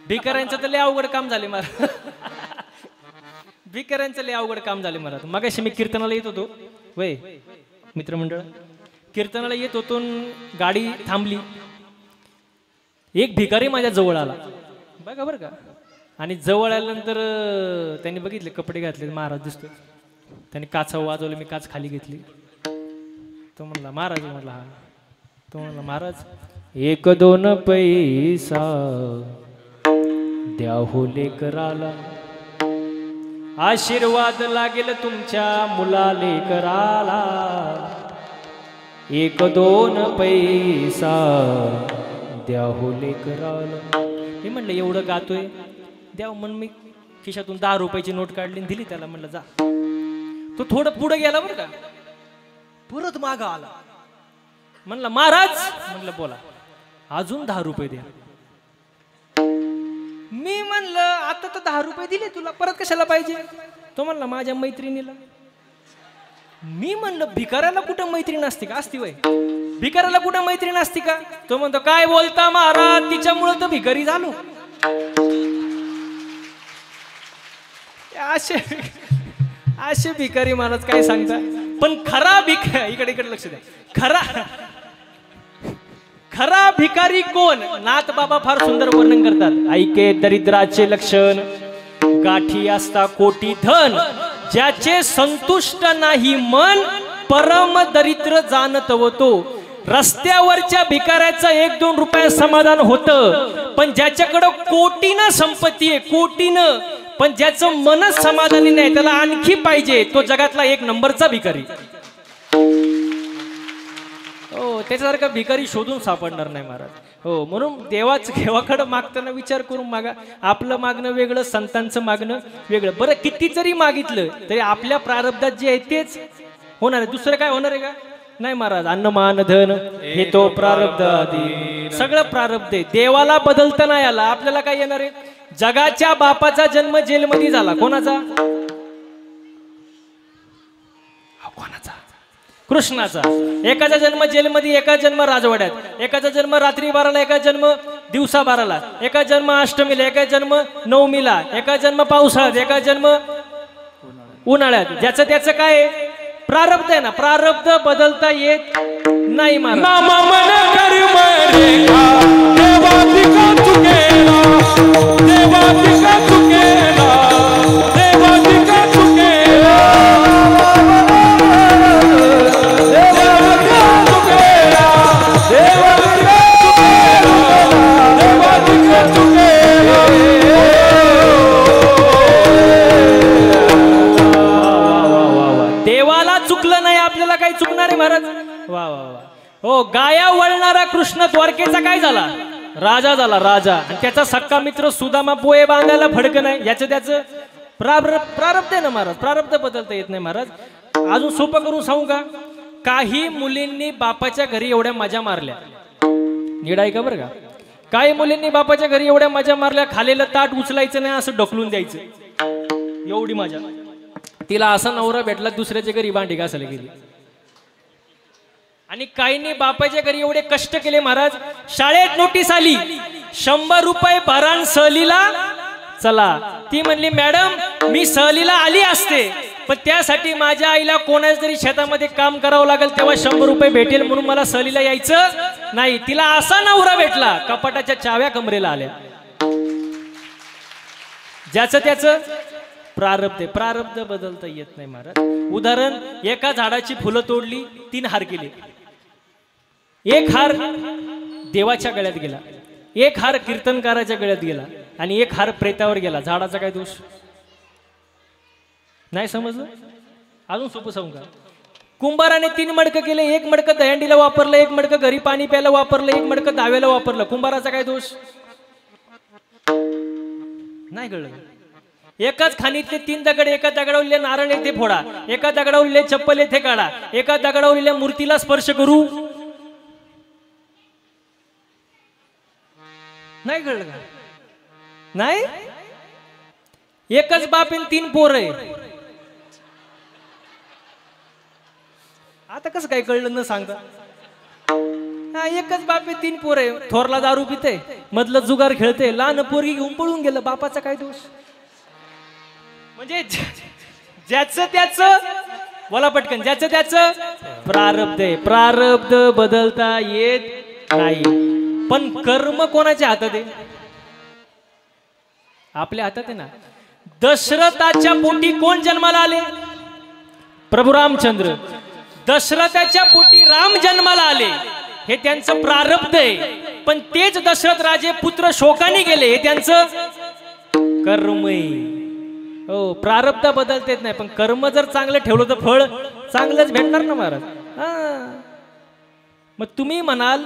भिकाऱ्यांचं तर लय अवघड काम झाले मला. भिकाऱ्यांचं लय अवघड काम झाले मला. मगाशी मी कीर्तनाला येत होतो, वय मित्रमंडळ कीर्तनाला येत होतो, गाडी थांबली, एक भिकारी माझ्या जवळ आला बघा बरं का. आणि जवळ आल्यानंतर त्यांनी बघितले कपडे घातले, महाराज दिसतो. त्यांनी काचा वाजवलं, मी काच खाली घेतली. तो म्हणला महाराज, म्हणला हा. तो म्हणला महाराज 1-2 पैसा द्या हो लेकराला, आशीर्वाद लागेल तुमच्या मुला लेकराला. 1-2 पैसा द्या हो लेकराला. मी म्हणलं एवढं गातोय द्याव, म्हणून मी खिशातून 10 रुपयाची नोट काढली आणि दिली त्याला. म्हणलं जा. तो थोडं पुढे गेला बरं का, परत मागा आला. म्हणलं महाराज, म्हणलं बोला, अजून 10 रुपये द्या. मी म्हणलं आता तर 10 रुपये दिले तुला, परत कशाला पाहिजे? तो म्हणला माझ्या मैत्रिणीला. मी म्हणलं भिकाऱ्याला कुठं मैत्रीण असते का? असती वय, भिकाऱ्याला कुठं मैत्रीण असते का? तो म्हणतो काय बोलता महाराज, तिच्यामुळं तर भिकारी झालो. असे भिकारी महाराज काय सांगता. पण खरा इकडे लक्ष द्या, खरा भिकारी कोण? नाथ बाबा फार सुंदर वर्णन करतात. ऐके दरिद्राचे लक्षण, गाठी असता कोटी धन, ज्याचे संतुष्ट नाही मन, परम दरिद्र जाणतव तो. रस्त्यावरच्या भिकाऱ्याचं 1-2 रुपये समाधान होतं, पण ज्याच्याकडं कोटीनं संपत्ती आहे, कोटीनं, पण ज्याचं मनच समाधानी नाही, त्याला आणखी पाहिजे, तो जगातला 1 नंबरचा भिकारी. हो, त्याच्यासारखा भिकारी शोधून सापडणार नाही महाराज. हो, म्हणून देवाकडे मागताना विचार करून मागा. आपलं मागणं वेगळं, संतांचं मागणं वेगळं. बरं किती जरी मागितलं तरी आपल्या प्रारब्धात जे आहे तेच होणार आहे. दुसरं काय होणार आहे का? नाही महाराज. अन्न मान धन हे तो प्रारब्ध आधी, सगळं प्रारब्ध आहे. देवाला बदलता नाही आला. आपल्याला काय येणार आहे? जगाच्या बापाचा जन्म जेलमध्ये झाला. कोणाचा? कृष्णाचा. एकाचा जन्म जेलमध्ये, एका जन्म राजवाड्यात, एकाचा जन्म रात्री 12ला, एका जन्म दिवसा 12ला, एका जन्म अष्टमीला, एका जन्म नवमीला, एका जन्म पावसाळ्यात, एका जन्म उन्हाळ्यात. ज्याचं त्याचं काय प्रारब्ध आहे ना. प्रारब्ध बदलता येत नाही महाराज. वा वा वा. हो, गाया वळणारा कृष्ण द्वारकेचा काय झाला? राजा झाला, राजा. आणि त्याचा सक्का मित्र सुदामा पोहे बांधायला फडकं नाही. याचं त्याचं प्रारब्ध आहे ना महाराज. प्रारब्ध बदलता येत नाही महाराज. अजून सोपं करून सांगू का? काही मुलींनी बापाच्या घरी एवढ्या मजा मारल्या, नीट ऐका बरं का. काही मुलींनी बापाच्या घरी एवढ्या मजा मारल्या, खालेलं ताट उचलायचं नाही, असं ढकलून द्यायचं, एवढी मजा. तिला असा नवरा भेटला, दुसऱ्याच्या घरी भांडी घासायला गेली. आणि काहींनी बापाच्या घरी एवढे कष्ट केले महाराज. शाळेत नोटीस आली, 100 रुपये भरान सहलीला चला. ती म्हणली मॅडम मी सहलीला आली असते, पण त्यासाठी माझ्या आईला कोणाच तरी शेतामध्ये काम करावं लागेल, तेव्हा 100 रुपये भेटेल, म्हणून मला सहलीला यायचं नाही. तिला असा नवरा भेटला, कपाटाच्या चाव्या कमरेला आल्या. ज्याचं त्याचं प्रारब्ध आहे. प्रारब्ध बदलता येत नाही महाराज. उदाहरण, एका झाडाची फुलं तोडली, 3 हार केले. एक हार देवाच्या गळ्यात गेला, एक हार कीर्तनकाराच्या गळ्यात गेला, आणि एक हार प्रेतावर गेला. झाडाचा काय दोष? नाही समजलं? अजून सोपं सांगू का? कुंभाराने 3 मडकं केले. एक मडकं दहीहंडीला वापरलं, एक मडकं घरी पाणी प्यायला वापरलं, एक मडकं दाव्याला वापरलं. कुंभाराचा काय दोष? नाही कळलं? एकाच खाणीतले 3 दगड, एका दगडावरले नारळ येथे फोडा, एका दगडावरले चप्पल येथे काढा, एका दगडावरल्या मूर्तीला स्पर्श करू. नाही कळलं का? नाही. एकच बाप आणि 3 पोर आहे. आता कसं काय कळलं न सांगता? एकच बाप आहे, 3 पोर आहे. थोरला दारू पिते, मधलं जुगार खेळते, लहान पोरगी घेऊन पळून गेलं. बापाचा काय दोष? म्हणजे ज्याचं त्याचं, बोला पटकन, ज्याचं त्याचं प्रारब्ध आहे. प्रारब्ध बदलता येत नाही. पण कर्म कोणाच्या हातात आहे? आपल्या हातात आहे ना. दशरथाच्या पोटी कोण जन्माला आले? प्रभू रामचंद्र. दशरथाच्या पोटी राम जन्माला आले, हे त्यांचं प्रारब्ध आहे. पण तेच दशरथ राजे पुत्र शोकाने गेले, हे त्यांचं कर्म आहे. हो, प्रारब्ध बदलता येत नाही, पण कर्म जर चांगलं ठेवलं तर फळ चांगलंच भेटणार ना महाराज. मग तुम्ही म्हणाल,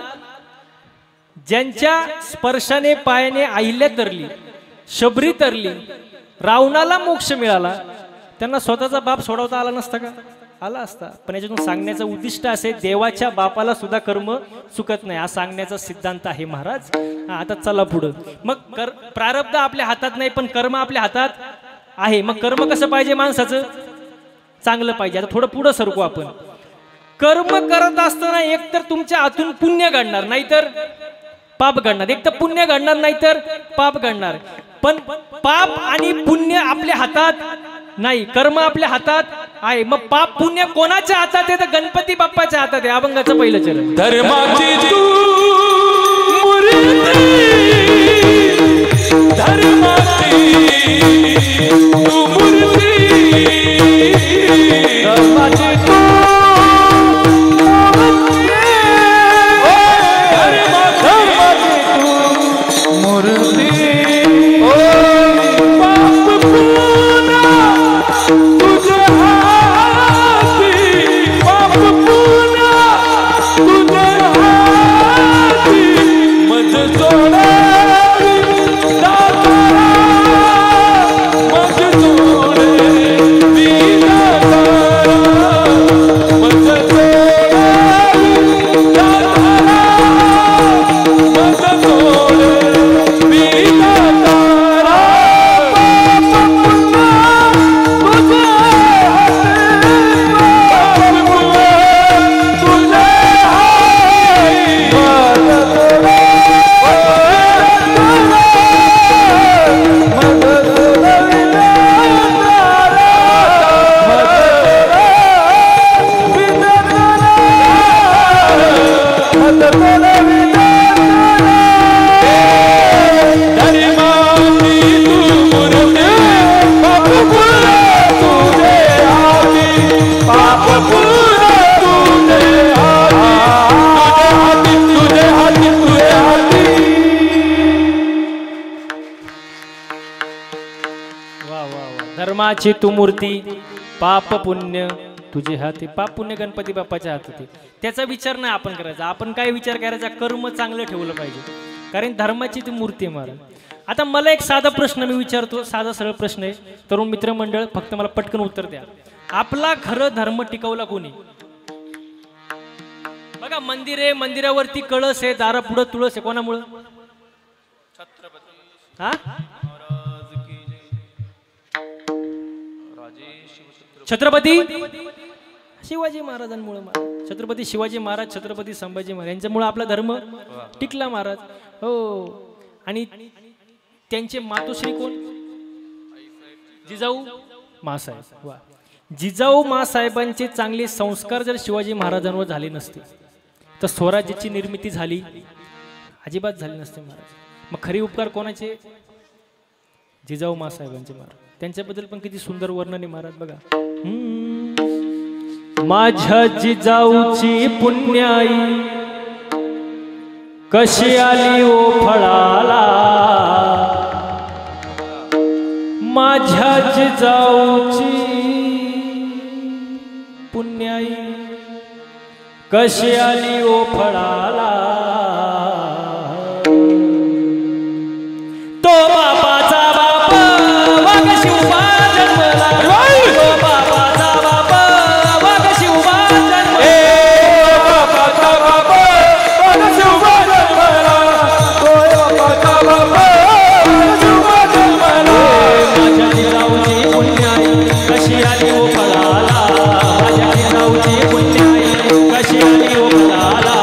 ज्यांच्या स्पर्शाने पायाने अहिल्या तरली, शबरी तरली, रावणाला मोक्ष मिळाला, त्यांना स्वतःचा बाप सोडवता आला नसता का? आला असता. पण याच्यातून सांगण्याचं उद्दिष्ट असे, देवाच्या बापाला सुद्धा कर्म चुकत नाही हा सांगण्याचा सिद्धांत आहे महाराज. आता चला पुढं. मग प्रारब्ध आपल्या हातात नाही, पण कर्म आपल्या हातात आहे. मग कर्म कसं पाहिजे माणसाचं? चांगलं पाहिजे. आता थोडं पुढं सरकू आपण. कर्म करत असताना एक तर तुमच्या हातून पुण्य घडणार, नाहीतर पाप घडणार. एक तर पुण्य घडणार, नाहीतर पाप घडणार. पण पाप आणि पुण्य आपल्या हातात नाही, कर्म आपल्या हातात आहे. मग पाप पुण्य कोणाच्या हातात आहे? तर गणपती बाप्पाच्या हातात आहे. अभंगाचं पहिलं चरण. धर्माची तू मूर्ती, धर्माची तू मूर्ती, धर्माची तू धर्माची तू मूर्ती, पाप पुण्य तुझे हाती. पाप पुण्य गणपती बाप्पाच्या हातात. त्याचा विचार नाही आपण करायचा. आपण काय विचार करायचा? कर्म चांगलं ठेवलं पाहिजे, कारण धर्माची ती मूर्ती आहे महाराज. आता मला एक साधा प्रश्न मी विचारतो, साधा सरळ प्रश्न आहे. तरुण मित्रमंडळ फक्त मला पटकन उत्तर द्या. आपला खरं धर्म टिकवला कोणी? बघा, मंदिर आहे, मंदिरावरती कळस आहे, दारापुढं तुळस आहे. कोणामुळं? हा, छत्रपती शिवाजी महाराजांमुळे. छत्रपती शिवाजी महाराज, छत्रपती संभाजी महाराज यांच्यामुळे आपला धर्म टिकला महाराज. हो. आणि त्यांचे मातोश्री कोण? जिजाऊ मासाहेब. वा. जिजाऊ मासाहेबांचे चांगले संस्कार जर शिवाजी महाराजांवर झाले नसते तर स्वराज्याची निर्मिती झाली अजिबात झाली नसते महाराज. मग खरी उपकार कोणाचे? जिजाऊ मासाहेबांचे महाराज. त्यांच्याबद्दल पण किती सुंदर वर्णन आहे महाराज. बघा, माझ्या जिजाऊची पुण्याई कशी आली ओ फळाला, माझ्या जिजाऊची पुण्याई कशी आली ओ फळाला. तो बापाचा बाप वाघ शिवबा जन्मला, तो बापाचा बाप वाघ शिवबा जन्मला, बापाचा बाप वाघ शिवबा जन्मला, बापाचा बाप वाघ शिवबा जन्मला. माझ्या जिजाऊची पुण्याई कशी आली ओ फळाला, माझ्या जिजाऊची पुण्याई कशी आली ओ फळाला.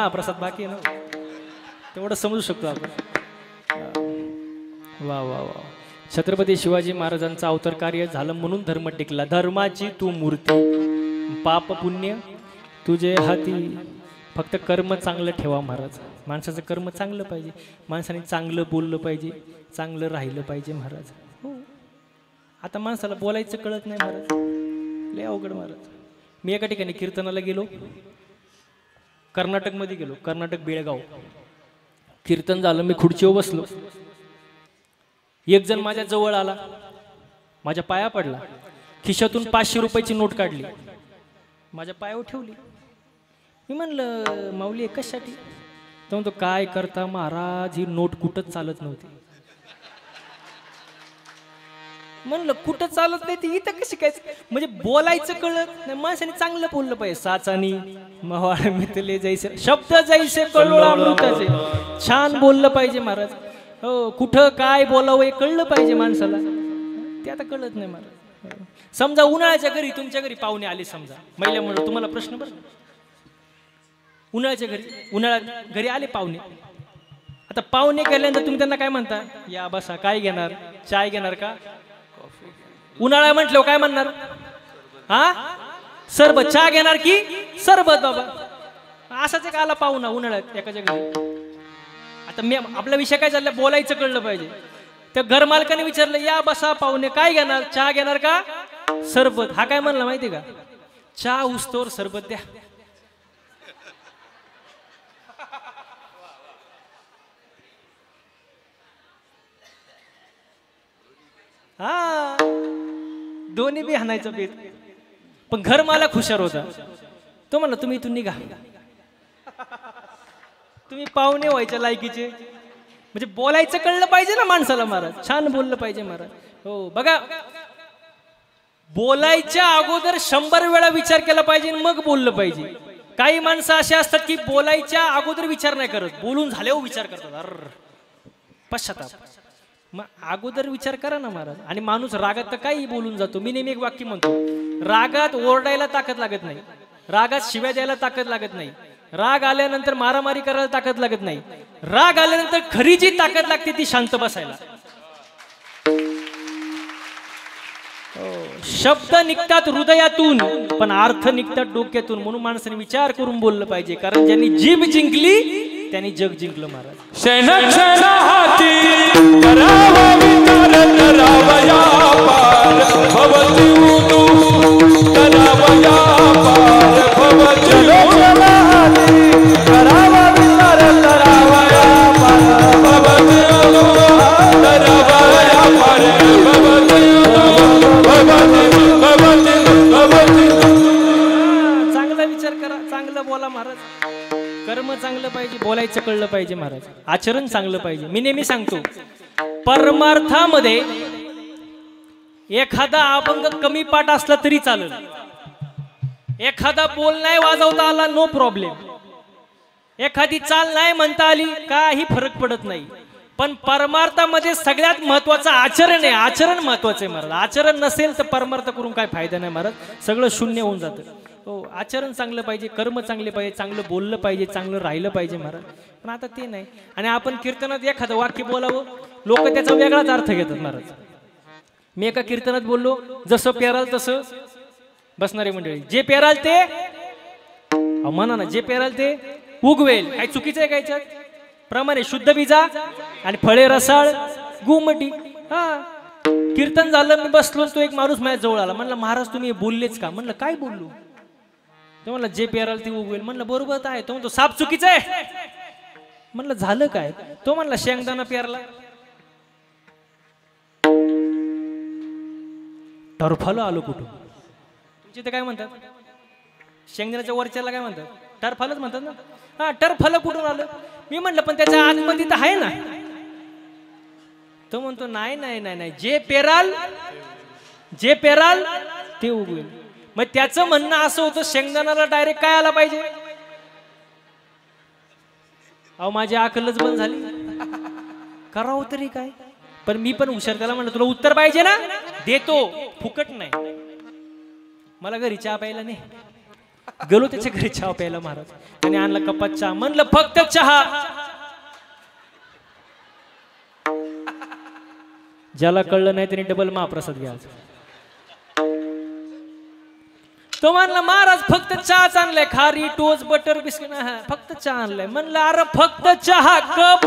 महाप्रसाद बाकी आहे ना, तेवढं समजू शकतो आपण. वा वा वा. छत्रपती शिवाजी महाराजांचं अवतार कार्य झालं म्हणून धर्म टिकला. धर्माची तू मूर्ती, पाप पुण्य तुझे हाती, फक्त कर्म चांगलं ठेवा महाराज. माणसाचं कर्म चांगलं पाहिजे, माणसाने चांगलं बोललं पाहिजे, चांगलं राहिलं पाहिजे महाराज. हो, आता माणसाला बोलायचं कळत नाही महाराज, लय अवघड महाराज. मी एका ठिकाणी कीर्तनाला गेलो, कर्नाटकमध्ये गेलो, कर्नाटक बेळगाव. कीर्तन झालं, मी खुर्चीवर बसलो. एक जण माझ्या जवळ आला, माझ्या पाया पडला, खिशातून 500 रुपयाची नोट काढली, माझ्या पायावर ठेवली. मी म्हणलं माऊली कशासाठी? तो म्हणतो काय करता महाराज, ही नोट कुठंच चालत नव्हती. म्हणलं कुठं चालत नाही ती इथं कशी काय? म्हणजे बोलायचं कळत नाही, माणसाने चांगलं बोललं पाहिजे. साचानी मवाळ मितले जैसे, शब्द जैसे कळोळ अमृताचे, छान बोललं पाहिजे महाराज. हो, कुठं काय बोलावं हे कळलं पाहिजे माणसाला, ते आता कळत नाही महाराज. समजा उन्हाळ्याच्या घरी, तुमच्या घरी पाहुणे आले समजा, महिला म्हणून तुम्हाला प्रश्न बरं, उन्हाळ्याच्या घरी, उन्हाळ्यात घरी आले पाहुणे. आता पाहुणे गेल्यानंतर तुम्ही त्यांना काय म्हणता? या बसा, काय घेणार? चाय घेणार का? उन्हाळा म्हटलं काय म्हणणार? हा, सरबत. चहा घेणार की सरबत? बाबा असाच एक आला पाहुणा उन्हाळ्यात एकाच्या घरी. आता मी, आपला विषय काय चालला, बोलायचं कळलं पाहिजे. त्या घर मालकाने विचारलं, या बसा पाहुणे, काय घेणार? चहा घेणार का सरबत? हा काय म्हणला माहिती का? चहा उस्तोवर सरबत द्या. हा, दोन्ही बी हाणायचं बेत. पण घर मालक हुशार होता, तो म्हणला तुम्ही इथून निघा, तुम्ही पाहुणे व्हायच्या लायकीचे. म्हणजे बोलायचं कळलं पाहिजे ना माणसाला महाराज, छान बोललं पाहिजे महाराज. हो बघा, बोलायच्या अगोदर 100 वेळा विचार केला पाहिजे, मग बोललं पाहिजे. काही माणसं असे असतात की बोलायच्या अगोदर विचार नाही करत, बोलून झाल्यावर विचार करतात. अर पश्चाताप. मग अगोदर विचार करा ना महाराज. आणि माणूस रागात तर काही बोलून जातो. मी नेहमी एक वाक्य म्हणतो, रागात ओरडायला ताकद लागत नाही, रागात शिव्या द्यायला ताकद लागत नाही, राग आल्यानंतर मारामारी करायला ताकद लागत नाही, राग आल्यानंतर खरी जी ताकद लागते ती शांत बसायला. शब्द निघतात हृदयातून, पण अर्थ निघतात डोक्यातून. म्हणून माणसाने विचार करून बोललं पाहिजे, कारण ज्यांनी जीभ जिंकली त्यांनी जग जिंकलं महाराज. क्षण हाती करावा विचार, करावया पार भवती उदू, करावया पार भवती उदू. करावा विचार, करावया पार भवती उदू, करावया पार भवती उदू, भवती भवती. चांगला विचार करा, चांगलं बोला महाराज. कर्म चांगलं पाहिजे, बोलायचं कळलं पाहिजे महाराज, आचरण चांगलं पाहिजे. मी नेहमी सांगतो, परमार्थामध्ये एखादा अभंग कमी पाठ असला तरी चालेल, एखादा बोल नाही वाजवता आला नो प्रॉब्लेम, एखादी चाल नाही म्हणता आली काही फरक पडत नाही. पण परमार्थामध्ये सगळ्यात महत्वाचं आचरण आहे, आचरण महत्वाचं आहे महाराज. आचरण नसेल तर परमार्थ करून काय फायदा नाही महाराज, सगळं शून्य होऊन जातं. हो, आचरण चांगलं पाहिजे, कर्म चांगले पाहिजे, चांगलं बोललं पाहिजे, चांगलं राहिलं पाहिजे महाराज. पण आता ते नाही. आणि आपण कीर्तनात एखादं वाक्य बोलावं, लोक त्याचा वेगळाच अर्थ घेतात महाराज. मी एका कीर्तनात बोललो, जसं पेराल तसं बसणारे मंडळी, जे पेराल ते म्हणा ना, जे पेराल ते उगवेल. काही चुकीचं आहे का याच्यात? प्रमाणे शुद्ध बीजा आणि फळे रसाळ गुमटी. हा, कीर्तन झालं, मी बसलो, तो एक माणूस माझ्या जवळ आला, म्हणलं महाराज तुम्ही बोललेच का? म्हणलं काय बोललो? तो म्हणला जे पेराल ते उगवेल. म्हणलं बरोबर आहे. तो म्हणतो साप चुकीचं आहे. म्हणलं झालं काय? तो म्हणला शेंगदाणा पेरला टरफाला आलो कुठून? तुमच्या इथे काय म्हणतात? शेंगदाण्याच्या वरच्याला काय म्हणतात? टरफालच म्हणतात ना. हा, टरफाला कुठून आलं? मी म्हटलं पण त्याच्या आतमध्ये तर आहे ना. तो म्हणतो नाही नाही नाही नाही, जे पेराल ते उगवेल. मग त्याचं म्हणणं असं होतं, शेंगदाण्याला डायरेक्ट काय आला पाहिजे? अहो माझी अकलच बंद झाली, करावं तरी काय? पण मी पण हुशार, त्याला म्हणलं तुला उत्तर पाहिजे ना, देतो, फुकट नाही. मला घरी चहा प्यायला नाही. गेलो त्याच्या घरी चहा प्यायला महाराज. त्याने आणला कपात चहा. म्हणलं फक्त चहा. ज्याला कळलं नाही त्याने डबल महाप्रसाद घ्यायचा. तो म्हणला महाराज फक्त चहाच आणलाय, खारी टोस्ट बटर बिस्किट फक्त चहा आणलाय. म्हणलं अरे फक्त चहा कप.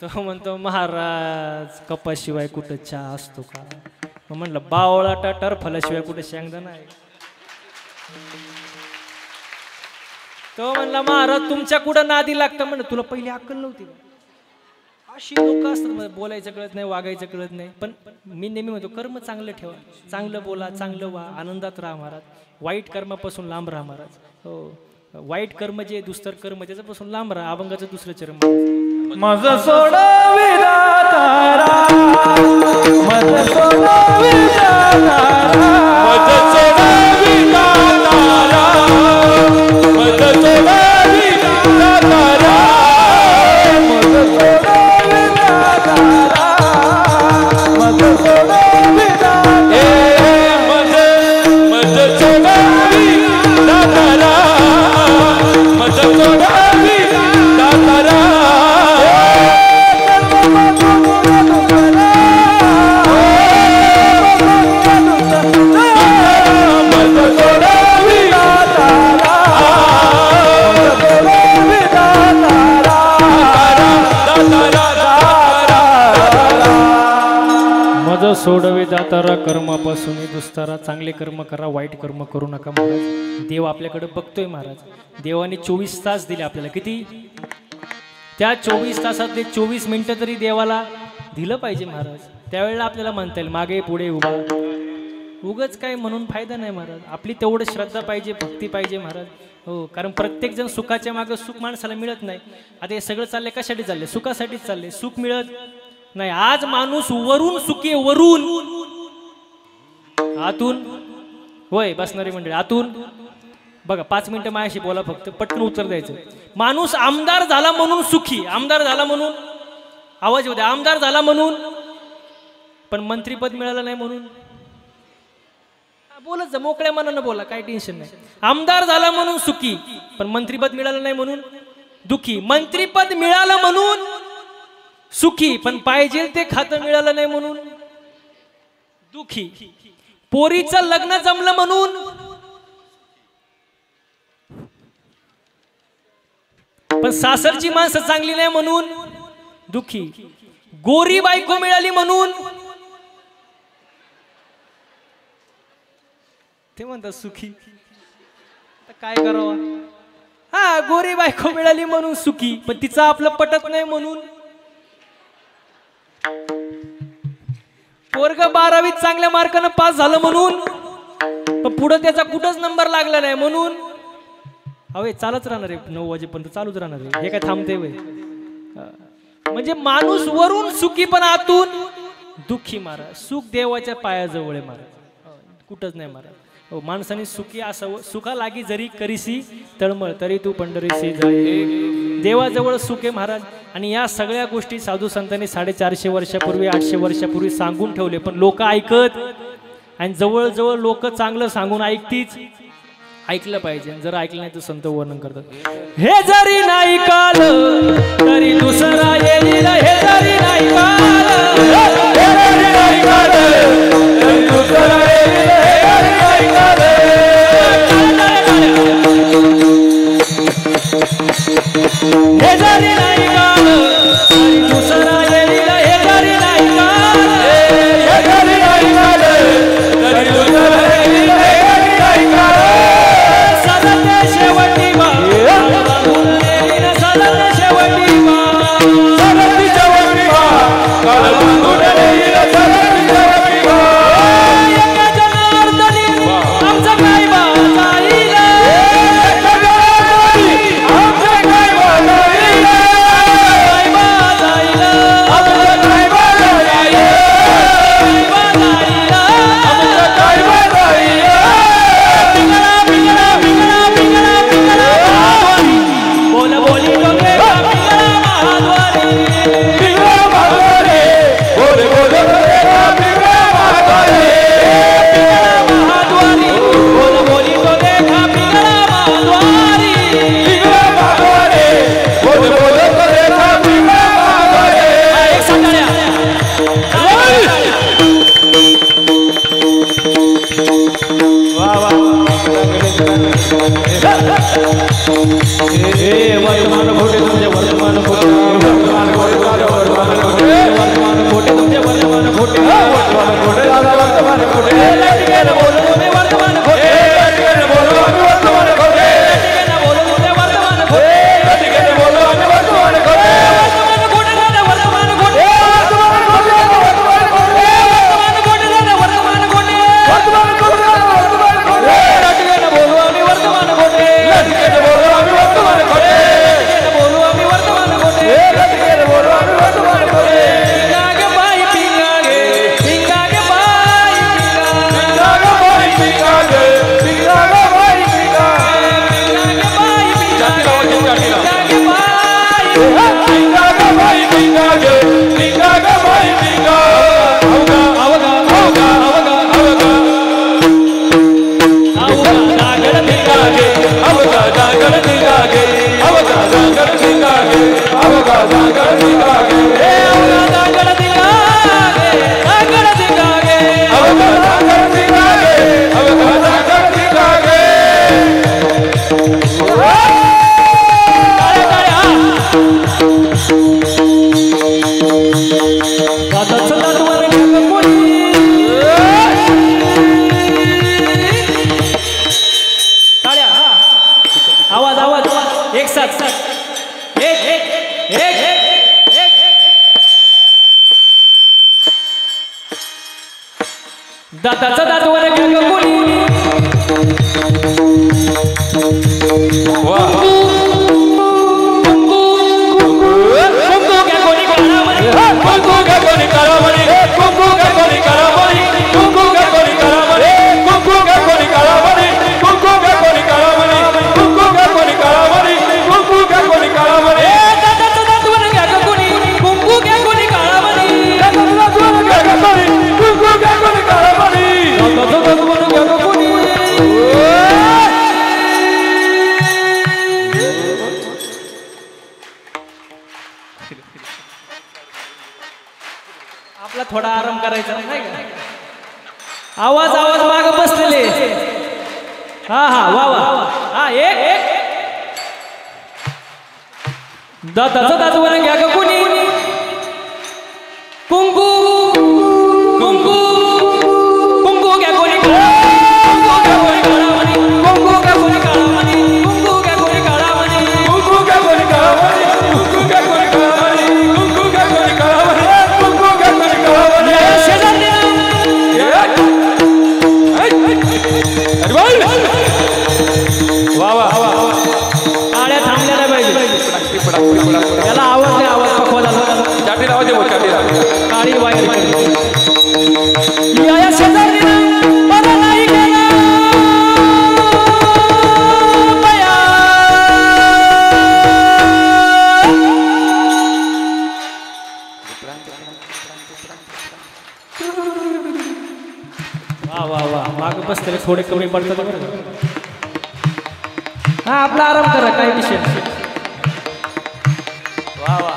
तो म्हणतो महाराज कपाशिवाय कुठं चहा असतो का? मग म्हणलं बावळा टरफल्याशिवाय कुठे शेंगदाणा आहे? तो म्हणला महाराज तुमच्या कुठं नादी लागतं. म्हणलं तुला पहिली अक्कल नव्हती का? अशी लोक असतात, बोलायचं कळत नाही, वागायचं कळत नाही. पण मी नेहमी म्हणतो कर्म चांगलं ठेवा, चांगलं बोला, चांगलं वा, आनंदात राहा महाराज. वाईट कर्मापासून लांब राहा महाराज. हो, वाईट कर्म जे दुस्तर कर्म त्याच्यापासून लांब राहा. अभंगाचं दुसरं चरण माझं सोडावी दातारा, माझं सोडावी दातारा, माझं सोडावी दातारा, माझं सोडावी दातारा, माझं सोडावी दातारा, माझं सोडावी दातारा, माझं सोडावी दातारा, माझं सोडावी दातारा. मज सोडवे दातारा कर्मापासून दुस्तारा. चांगले कर्म करा, वाईट कर्म करू नका महाराज. देव आपल्याकडे बघतोय महाराज. देवाने 24 तास दिले आपल्याला. किती? त्या 24 तासातले 24 मिनिटं तरी देवाला दिलं पाहिजे महाराज. त्यावेळेला आपल्याला म्हणता येईल मागे पुढे उभा. उगच काय म्हणून फायदा नाही महाराज. आपली तेवढं श्रद्धा पाहिजे, भक्ती पाहिजे महाराज. हो, कारण प्रत्येक जण सुखाच्या मागे सुख माणसाला मिळत नाही. आता हे सगळं चाललंय कशासाठी चाललंय? सुखासाठीच चाललंय. सुख मिळत नाही. आज माणूस वरून सुखी, वरून आतून होय बसणारी मंडळी आतून बघा. 5 मिनिटं माझ्याशी बोला फक्त, पटकन उत्तर द्यायचं. माणूस आमदार झाला म्हणून सुखी, आमदार झाला म्हणून, आवाज येऊ द्या, आमदार झाला म्हणून, पण मंत्रीपद मिळालं नाही म्हणून. बोलत जा, मोकळ्या मनानं बोला, काही टेन्शन नाही. आमदार झाला म्हणून सुखी, पण मंत्रीपद मिळालं नाही म्हणून दुखी. मंत्रीपद मिळालं म्हणून सुखी, पण पाहिजे ते खातं मिळालं नाही म्हणून दुखी. पोरीचं लग्न जमलं म्हणून, पण सासरची माणसं चांगली नाही म्हणून दुखी. गोरी बायको मिळाली म्हणून ते म्हणतात सुखी. काय करावं? हा, गोरी बायको मिळाली म्हणून सुखी, पण तिचं आपलं पटत नाही म्हणून. पोरग 12वीत चांगल्या मार्कानं पास झालं म्हणून, पण पुढे त्याचा कुठंच नंबर लागला नाही म्हणून. अवे चालच राहणार आहे, 9 वाजेपर्यंत चालूच राहणार आहे. हे काय थांबते वय? म्हणजे माणूस वरून सुखी पण आतून दुःखी महाराज. सुख देवाच्या पायाजवळ आहे महाराज, कुठंच नाही महाराज. माणसाने सुखी असावं. सुखा लागी जरी करीसी तळमळ, तरी तू पंढरीसी जाई. देवाजवळ सुख आहे महाराज. आणि या सगळ्या गोष्टी साधू संतांनी 450 वर्षापूर्वी 800 वर्षापूर्वी सांगून ठेवले, पण लोक ऐकत. आणि जवळजवळ लोक चांगलं सांगून ऐकतीच. ऐकलं पाहिजे. जर ऐकलं नाही तर संत वर्णन करतात, हे जरी नाही काल तरी दुसरा येईल. हे जरी नाही काल, हे जरी नाही काल तरी दुसरा येईल. हे जरी नाही काल तरी दुसरा येईल. हे जरी नाही काल, हे जरी नाही काल तरी दुसरा येईल. हे जरी नाही काल, सदते शेवटी बा, सदते शेवटी बा, सदते शेवटी बा, काल बांधून दाताचा दातवर घ्या ग कोणी आपला थोडा आराम करायचा नाही का आवाज आवाज माग बसलेले हा हा वा वा हा एक दाताचा दातवर घ्या ग कोणी कुंकू कुंकू कुंकू घ्या कोणी कुंकू घ्या कोणी काळामणी कुंकू घ्या कोणी काळामणी कुंकू घ्या कोणी काळामणी कुंकू घ्या कोणी काळामणी कुंकू घ्या कोणी काळामणी कुंकू घ्या कोणी काळामणी कुंकू घ्या कोणी काळामणी शेजारी वा वा टाळ्या थांबल्या नाही पाहिजे त्याला आवाज नाही आवाज पकवा झाला चाटी लावा दे चाटी काळी वायर या शेजारी मला नाही गेला बया वा वा वा माग बस तरी थोडे कमी पडतात हा आपला आराम करा काही विषय वा वा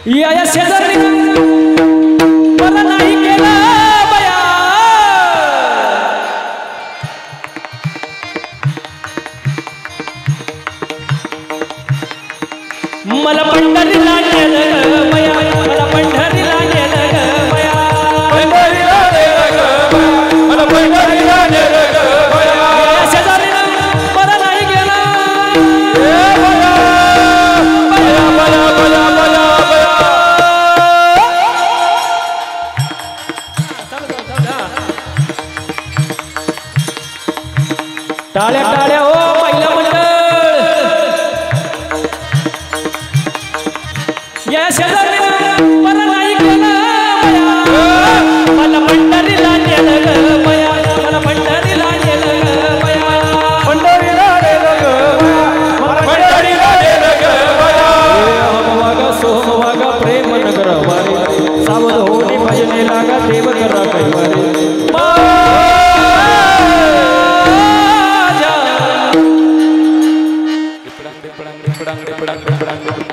या शेजारी मला नाही केला बया मला पंढरीला नेलं बया मला पंढरीला नेलं ग बया पंढरीला नेलं ग मला पंढरीला नेलं ग बया शेजारी मला नाही गेला बया बया बया बया टाळ्या टाळ्या हो पहिला मंडळ या शेजारी मला नाही केलं बया मला पंढरीला नेलं ग बया मला पंढरीला नेलं ग बया पंढरीला नेलं ग बया पंढरीला नेलं ग बया वागा सोम वागा प्रेम नगर वारे सावध होणे भजने लागा देव करा कैवारे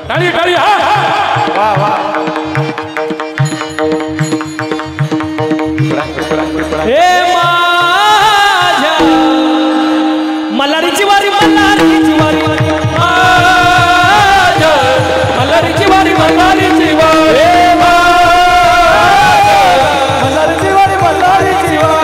टाळी टाळी हा वा वा हे माझ्या मल्हारीची वारी मल्हारीची वारी माझ्या मल्हारीची वारी मल्हारीची वारी मल्हारीची वारी मल्हारीची वारी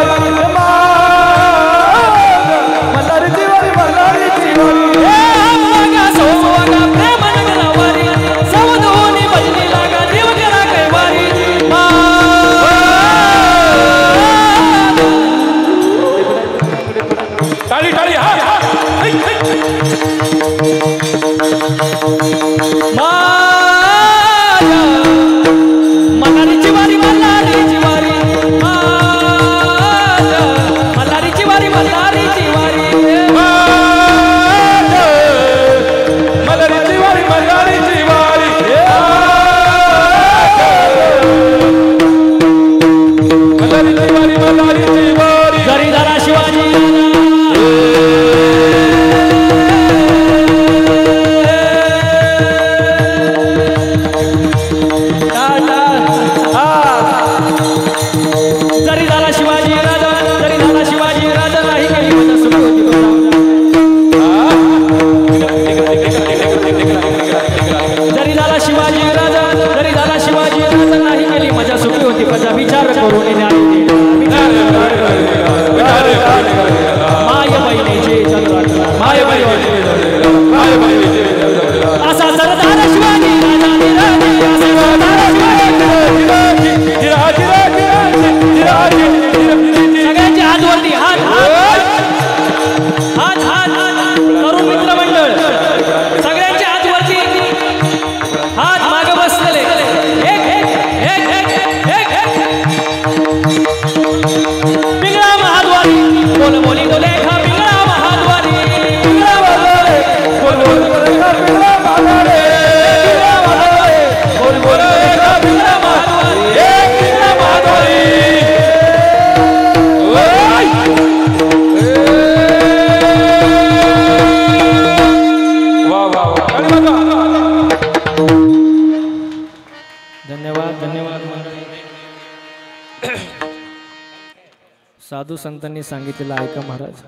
साधू संतांनी सांगितलेलं ऐका महाराज.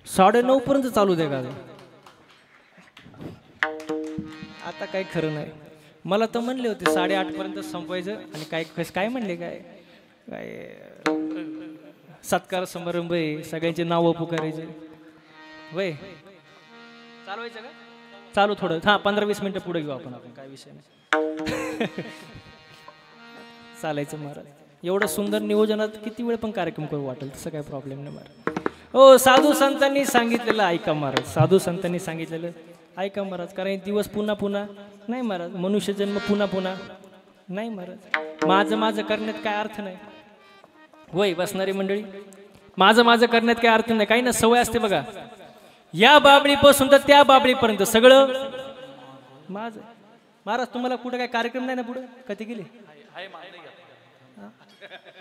9:30 पर्यंत चालू दे का आता काही खरं नाही. मला तर म्हणले होते 8:30 पर्यंत संपवायचं आणि काय म्हणले काय सत्कार समारंभ आहे सगळ्यांचे नावं पुकारायचे वय चालवायचं का चालू थोडं 15-20 मिनिटं पुढे घेऊ आपण काय विषय नाही. चालायचं महाराज. एवढं सुंदर नियोजनात किती वेळ पण कार्यक्रम करू वाटेल तसं काही प्रॉब्लेम नाही महाराज. हो साधू संतांनी सांगितलेलं ऐका महाराज. साधू संतांनी सांगितलेलं ऐका महाराज. कारण दिवस पुन्हा पुन्हा नाही महाराज. मनुष्य जन्म पुन्हा पुन्हा नाही महाराज. माझं करण्यात काय अर्थ नाही. वय बसणारी मंडळी माझं करण्यात काय अर्थ नाही. काही ना सवय असते बघा. या बाबळीपासून तर त्या बाबळीपर्यंत सगळं माझं. महाराज तुम्हाला कुठं काय कार्यक्रम नाही ना पुढे कधी गेले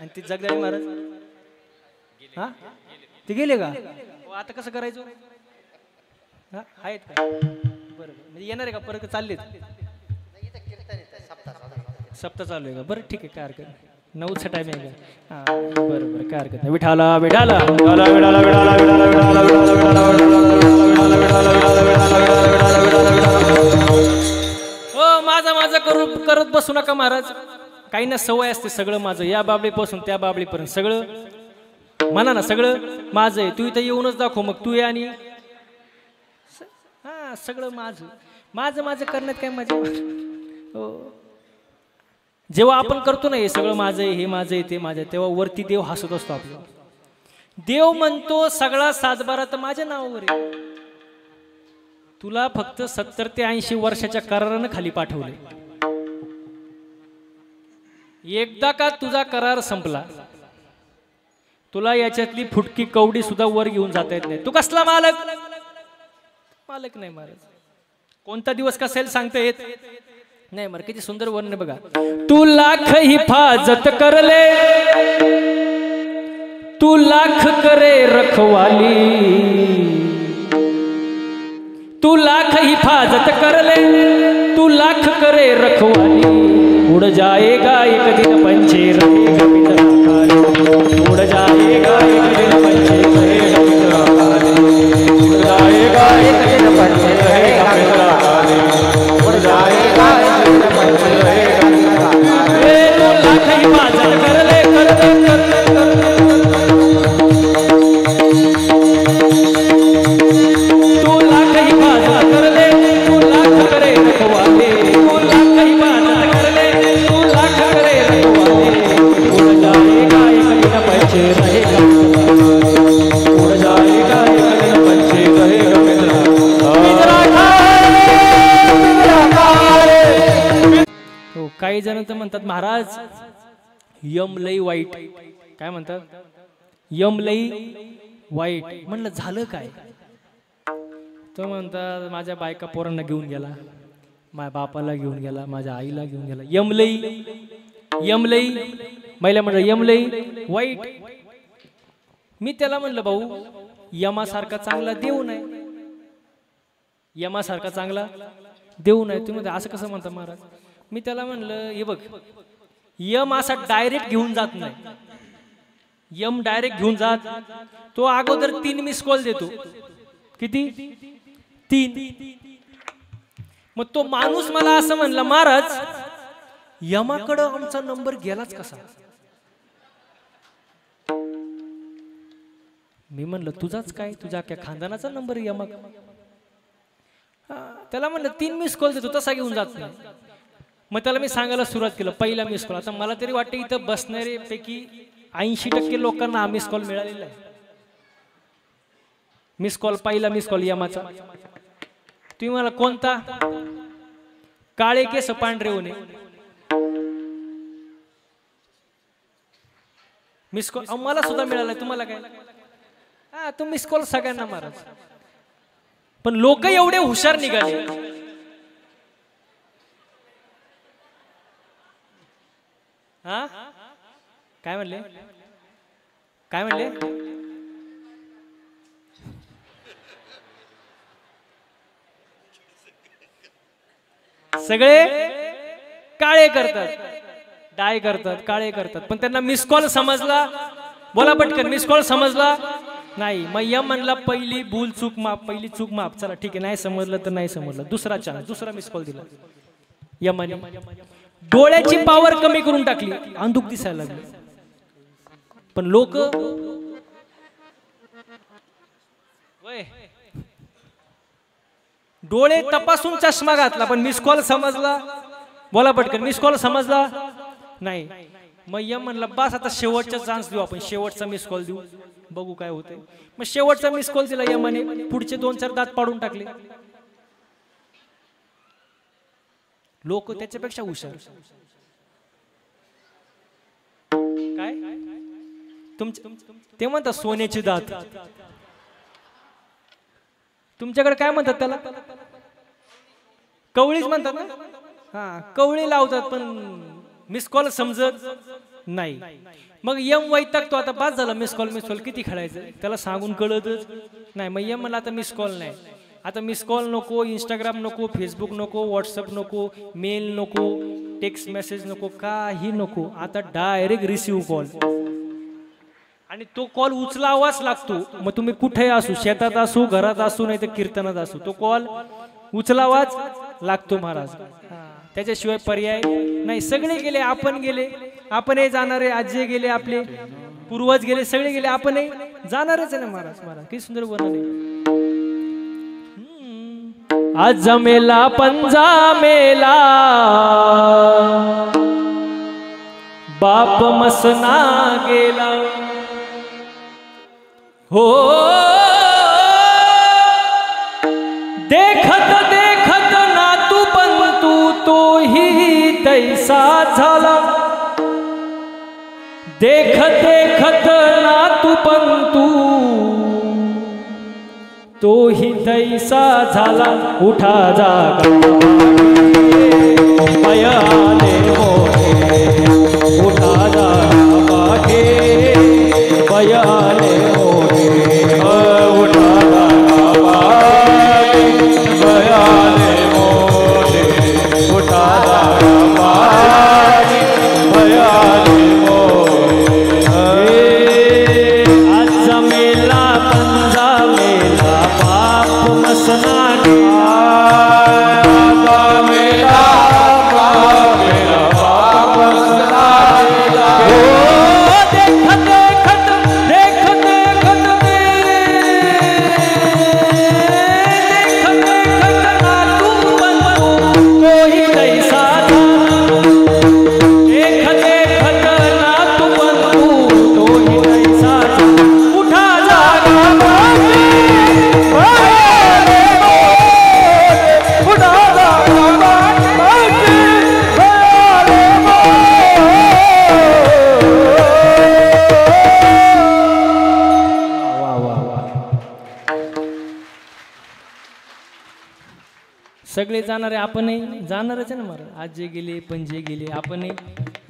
आणि ती जगदाळी महाराज हा ते गेले का आता कसं करायचं हा आहेत का बरं म्हणजे येणार आहे का परत चाललेत सप्ताह चालू आहे का बरं ठीक आहे काय हरकत नाही. 9चा टाइम आहे का हा बरं काय हरकत नाही. विठाला विठाला हो माझं करत बसू नका महाराज. काही ना सवय असते सगळं माझं. या बाबळीपासून त्या बाबळीपर्यंत सगळं म्हणा ना सगळं माझं आहे. तू इथं येऊनच दाखव मग तू ये आणि हा सगळं माझं करण्यात काय मजा. हो जेव्हा आपण करतो ना हे सगळं माझं आहे हे माझं आहे ते माझं आहे तेव्हा वरती देव हसत असतो आपला. देव म्हणतो सगळा 7-12 तर माझ्या नावावर आहे. तुला फक्त 70 ते 80 वर्षाच्या करारानं खाली पाठवले. एकदा का तुझा करार संपला तुला याच्यातली फुटकी कवडी सुद्धा वर घेऊन जाता येत नाही. तू कसला मालक नाही महाराज. कोणता दिवस कसा येईल सांगता येत नाही. मर किती सुंदर वर्णन बघा. तू लाख हिफाजत करले तू लाख करे रखवाली तू लाख हिफाजत करले तू लाख करे रखवाली उड़ जाएगा एक दिन पंछी रहेगा पिंजरा खाली उड़ जाएगा एक दिन पंछी रहेगा पिंजरा खाली उड़ जाएगा एक दिन पंछी रहेगा पिंजरा खाली उड़ जाएगा एक दिन पंछी रहेगा पिंजरा खाली. तू लाख हिफाजत कर ले तू लाख हिफाजत कर ले तू लाख करे रखवाले तू लाख हिफाजत कर ले तू लाख करे रखवाले उड़ जाएगा एक दिन पंछी रहेगा उड़ जाएगा एक दिन पंछी रहेगा पिंजरा खाली. हो काही जण तर म्हणतात महाराज यम लई वाईट. काय म्हणतात यम लई वाईट. म्हणलं झालं काय. तो म्हणतात माझ्या बायका पोरांना घेऊन गेला माझ्या बापाला घेऊन गेला माझ्या आईला घेऊन गेला. यमलई महिला म्हणलं यमलई वाईट. मी त्याला म्हणलं भाऊ यमासारखा चांगला देव नाही. यमासारखा चांगला देव नाही. तुम्ही असं कसं म्हणता महाराज. मी त्याला म्हणलं हे बघ यम असा डायरेक्ट घेऊन जात नाही. यम डायरेक्ट घेऊन जात तो अगोदर 3 मिस कॉल देतो. किती 3. मग तो माणूस मला असं म्हणला महाराज यमाकडं आमचा नंबर गेलाच कसा. मी म्हणलं तुझाच काय तुझ्या काय खानदानाचा नंबर यमा. त्याला म्हणलं 3 मिस कॉल देतो तसा घेऊन जात नाही. मग त्याला मी सांगायला सुरुवात केलं पहिला मिस कॉल. आता मला तरी वाटतं इथं बसणारे पैकी 80% लोकांना हा मिस कॉल मिळालेला आहे. मिस कॉल पहिला मिस कॉल यमाचा. तुम्ही मला कोणता काळे केस पांढरे होणे मिस कॉल मला सुद्धा मिळालाय. तुम्हाला काय हा तो मिस कॉल सगळ्यांना महाराज. पण लोक एवढे हुशार निघाले. हा काय म्हणले सगळे काळे करतात डाय करतात, काळे करतात, पण त्यांना मिस कॉल समजला. बोला पटकन, मिस कॉल समजला नाही. मग यम म्हणला पहिली भूल चूक माफ, पहिली चूक माफ. चला ठीक आहे, नाही समजलं तर नाही समजलं, दुसरा चान्स, दुसरा मिस कॉल दिला यमाने. डोळ्याची पॉवर कमी करून टाकली, अंधुक दिसायला लागली. पण लोक डोळे तपासून चष्मा घातला, पण मिस कॉल समजला. बोला पटकन, मिस कॉल समजला नाही. मग यम म्हणला बस आता शेवटचा चान्स देऊ आपण, शेवटचा मिस कॉल देऊ, बघू काय होतंय. मग शेवटचा मिस कॉल दिला यमाने. पुढचे 2-4 दात पाडून टाकले. लोक त्याच्यापेक्षा हुशार. काय ते म्हणतात सोन्याचे दात. तुमच्याकडे काय म्हणतात त्याला? कवळीच म्हणतात ना. हा, कवळी लावतात, पण मिस कॉल समजत नाही. मग यम वैतागतो, आता बाद झाला, मिस कॉल किती खेळायचं, त्याला सांगून कळतच नाही. मग यम मला आता मिस कॉल नाही, आता मिस कॉल नको, इंस्टाग्राम नको, फेसबुक नको, व्हॉट्सअप नको, मेल नको, टेक्स्ट मेसेज नको, काही नको. आता डायरेक्ट रिसिव्ह कॉल, आणि तो कॉल उचलावाच लागतो. मग तुम्ही कुठेही असू, शेतात असू, घरात असू, नाही तर कीर्तनात असू, तो कॉल उचलावाच लागतो महाराज. त्याच्याशिवाय पर्याय नाही. सगळे गेले, आपण गेले, आपणही जाणार आहे. आजी गेले, आपले पूर्वज गेले, सगळे गेले, आपणही जाणारच आहे ना महाराज. महाराज किती सुंदर बोलले. आज मेला पंजा मेला, बाप मसना गेला. हो देखत देखत नातू पंतू तोही तैसा झाला. देखत देखत नातू पंतू तोही तैसा झाला. उठा जागा पयाले मोठे, उठा जागा पाठे पयाले मोठे, उठा जागा पाठे पयाले मोठे, उठा जागा पाठे पयाले मोठे. आज मेला पंजा मेला, बाप मसना गेला. मेला बाप मेला, बाप मसना गेला. देखत देखत देखत देखत देखत देखत नातू पंतू तोही तैसा झाला. देखत देखत नातू पंतू तोही तैसा झाला. उठा जागा पाठे पयाले मोठे, उठा जागा पाठे पयाले मोठे. सगळे जाणारे, आपणही जाणारच आहे ना महाराज. आज जे गेले, पणजे गेले, आपणही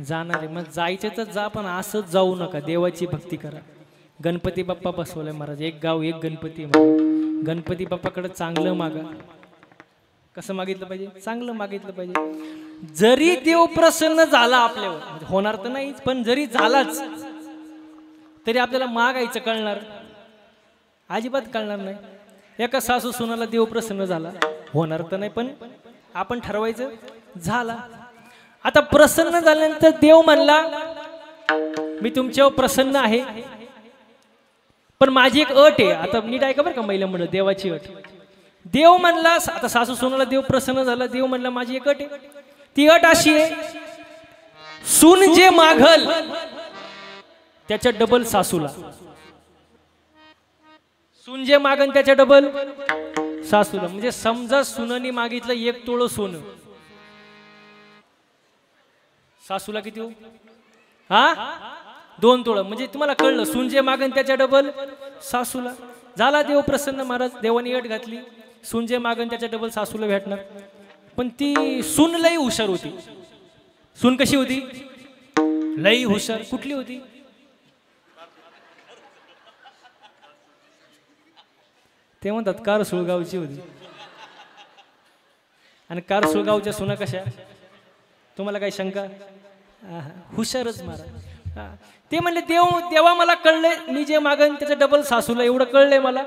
जाणार आहे. मग जायचे तर जा, पण असंच जाऊ नका. देवाची भक्ती करा. गणपती बाप्पा बसवलाय महाराज, एक गाव एक गणपती. गणपती बाप्पाकडे चांगलं मागा. कसं मागितलं पाहिजे? चांगलं मागितलं पाहिजे. जरी देव प्रसन्न झाला आपल्यावर, म्हणजे होणार तर नाहीच, पण जरी झालाच तरी आपल्याला मागायचं कळणार? अजिबात कळणार नाही. एका सासू सुनाला देव प्रसन्न झाला, होणार तर नाही, पण आपण ठरवायचं झाला. आता प्रसन्न झाल्यानंतर देव म्हणला मी तुमच्यावर प्रसन्न आहे, पण माझी एक अट आहे. आता नीट ऐका बरं का महिला म्हणलं, देवाची अट. देव म्हणला, आता सासू सुनाला देव प्रसन्न झाला, देव म्हणला माझी एक अट आहे. ती अट अशी आहे, सून जे मागल त्याच्या डबल सासूला. सून जे मागन त्याच्या डबल सासूला. म्हणजे समजा सुनानी मागितलं 1 तोळं सोनं, सासूला किती हो? हा 2 तोळं. म्हणजे तुम्हाला कळलं, सून जे मागन त्याच्या डबल सासूला. झाला देव प्रसन्न महाराज. देवानी अट घातली, सून जे मागन त्याच्या डबल सासूला भेटणार. पण ती सून लई हुशार होती. सून कशी होती? लई हुशार. कुठली होती? ते म्हणतात कारसुळगावची होती. आणि कारसुळगावच्या सुना कशा? तुम्हाला काही शंका? हुशारच महाराज. हा. ते म्हणले देवा मला कळलंय मी जे मागन त्याचं डबल सासूला एवढं कळलंय मला,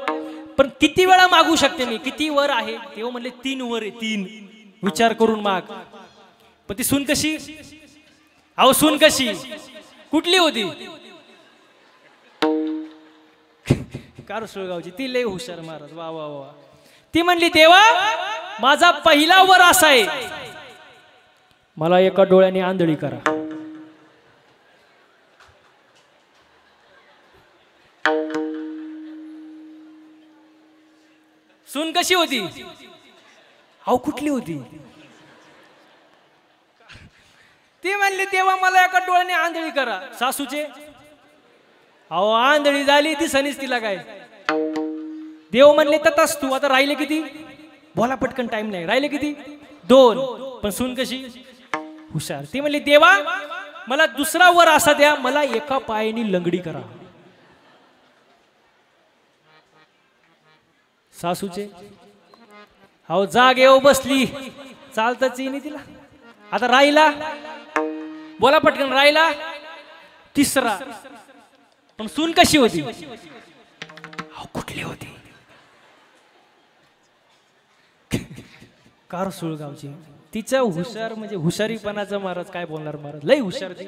पण किती वेळा मागू शकते मी, किती वर आहे? देव म्हणले 3 वर आहे, 3 विचार करून माग. पण ती सून कशी? अहो सून कशी कुठली होती? कारसुळगावची. ती लय हुशार महाराज. वा वा वा. ती म्हणली देवा माझा पहिला वर असा आहे, मला एका डोळ्याने आंधळी करा. सून कशी होती? अहो कुठली होती? ती म्हणली देवा मला एका डोळ्याने आंधळी करा. सासूचे अहो आंधळी झाली ती सनीच तिला काय. देव म्हणले ततास तू. आता राहिले किती? बोला पटकन, टाइम नाही. राहिले किती? 2. पण सून कशी? हुशार. ती म्हणली देवा मला दुसरा वर असा द्या, मला एका पायाने लंगडी करा. सासूचे अहो जाग येऊ बसली, चालताच येईन तिला. आता राहिला, बोला पटकन, राहिला 3. पण सून कशी होती? अहो कुठली होती? कारसुळगावची. तिचा हुशार म्हणजे हुशारीपणाचा महाराज काय बोलणार महाराज, लय हुशार ती.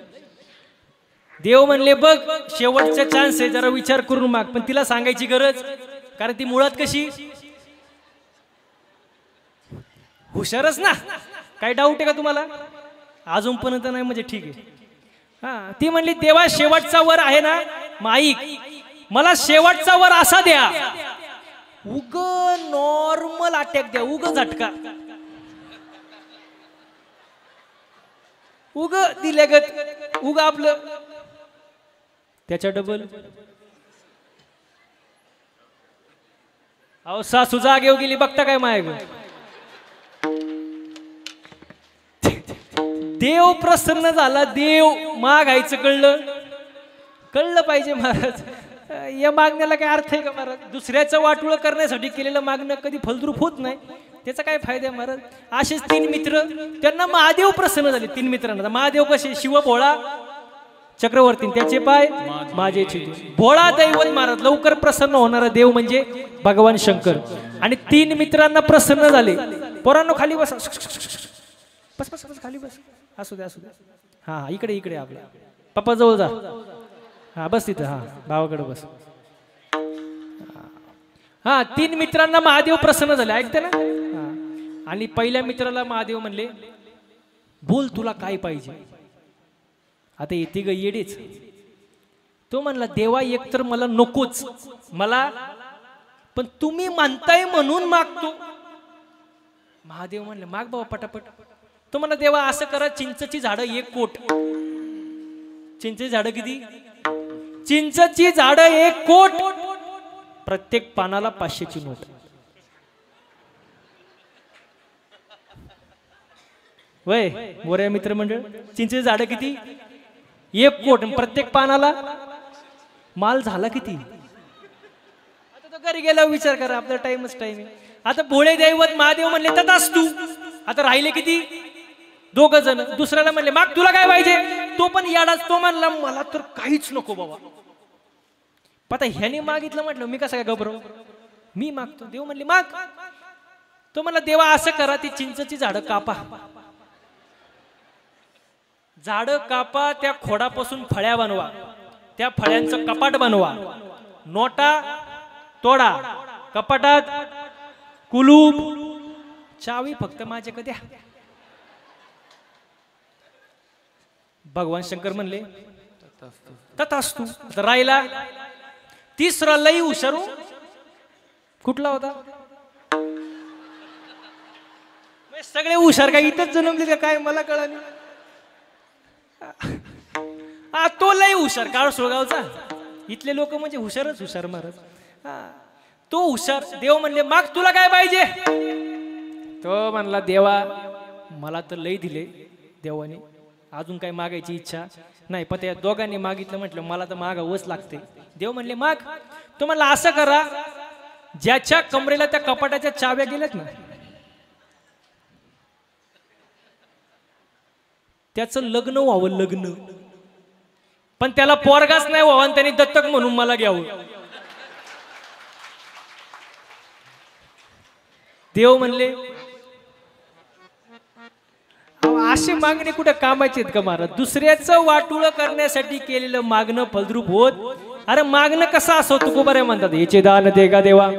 देव म्हणले बघ शेवटचा चान्स आहे, जरा विचार करून माग. पण तिला सांगायची गरज, कारण ती मुळात कशी हुशारच ना. काय डाऊट आहे का तुम्हाला? अजूनपर्यंत नाही म्हणजे ठीक आहे. हा. ती म्हणली देवा शेवटचा वर आहे ना माईक, मला शेवटचा वर असा द्या, उग नॉर्मल अटॅक द्या, उग झटका, उग दिल्यागत, उग आपलं त्याच्या डबल. अहो सासू जागेव गेली बघता काय माय. देव प्रसन्न झाला. देव मागायचं कळलं पाहिजे महाराज. या मागण्याला काय अर्थ आहे का महाराज? दुसऱ्याचं वाटोळं करण्यासाठी केलेलं मागणं कधी फलद्रूप होत नाही, त्याचा काय फायदा आहे महाराज? असेच 3 मित्र, त्यांना महादेव प्रसन्न झाले. 3 मित्रांना. महादेव कसे? शिव भोळा चक्रवर्ती, त्याचे पाय माझे चिते. भोळा दैवत महाराज. लवकर प्रसन्न होणारा देव म्हणजे भगवान शंकर. आणि 3 मित्रांना प्रसन्न झाले. पोरांनो खाली बस, बस बस बस खाली बस. असू द्या असू द्या. हा इकडे आपल्या पप्पा जवळ जा. हा बस तिथं. हा भावाकडे बस. हा 3 मित्रांना महादेव प्रसन्न झाले. ऐकते ना? आणि पहिल्या मित्राला महादेव म्हणले बोल तुला काय पाहिजे. आता येते ग येडीच. तो म्हणला देवा एक तर मला नकोच मला, पण तुम्ही म्हणताय म्हणून मागतो. महादेव म्हणले माग बाबा पटापट. तो म्हणला देवा असं करा, चिंचची झाडं 1 कोट. चिंचेची झाडं किती? चिंचची झाडं 1 कोट, प्रत्येक पानाला 500ची नोट. वय मोऱ्या मित्रमंडळ, चिंचेची झाडं किती? 1 कोट, प्रत्येक पानाला माल झाला किती? आता तो घरी गेला विचार करा, आपला टाइमच टाइम आहे. आता भोळे दैवत महादेव म्हणले ततास तू. आता राहिले किती? 2 जण. दुसऱ्याला म्हणले माग तुला काय पाहिजे. तो पण याडाच. तो म्हणला मला तर काहीच नको बाबा. आता ह्याने मागितलं म्हटलं मी कसं काय घबरो, मी मागतो. देव म्हणले माग. तो म्हणला देवा असं करा, ती चिंचची झाडं कापा. झाडं कापा, त्या खोडापासून फळ्या बनवा, त्या फळ्यांचं कपाट बनवा, नोटा तोडा, कपाटात कुलूप, चावी फक्त माझ्याकडे द्या. भगवान शंकर म्हणले तथास्तु. राहिला 3रा लई हुशारू. कुठला होता? सगळे हुशार काय इथंच जन्मले का काय मला कळलं. हा तो लई हुशार, कारसुळगावचा. इथले लोक म्हणजे हुशारच हुशार महाराज. तो हुशार. देव म्हणले माग तुला काय पाहिजे. तो म्हणला देवा मला तर लई दिले देवाने, अजून काय मागायची इच्छा नाही. पण त्या दोघांनी मागितलं म्हटलं मला तर मागावंच लागते. देव म्हणले माग. तो म्हणला असं करा, ज्याच्या कमरेला त्या कपाटाच्या चाव्या गेल्यात ना, त्याचं लग्न व्हावं, लग्न, पण त्याला पोरगाच नाही व्हावा आणि त्यांनी दत्तक म्हणून मला घ्यावं. देव म्हणले अशी मागणी कुठे कामाची आहेत का महाराज? दुसऱ्याचं वाटुळ करण्यासाठी केलेलं मागणं फलद्रूप होत. अरे मागणं कसं असं तुकोबारे म्हणतात, हेचे दान दे का देवा,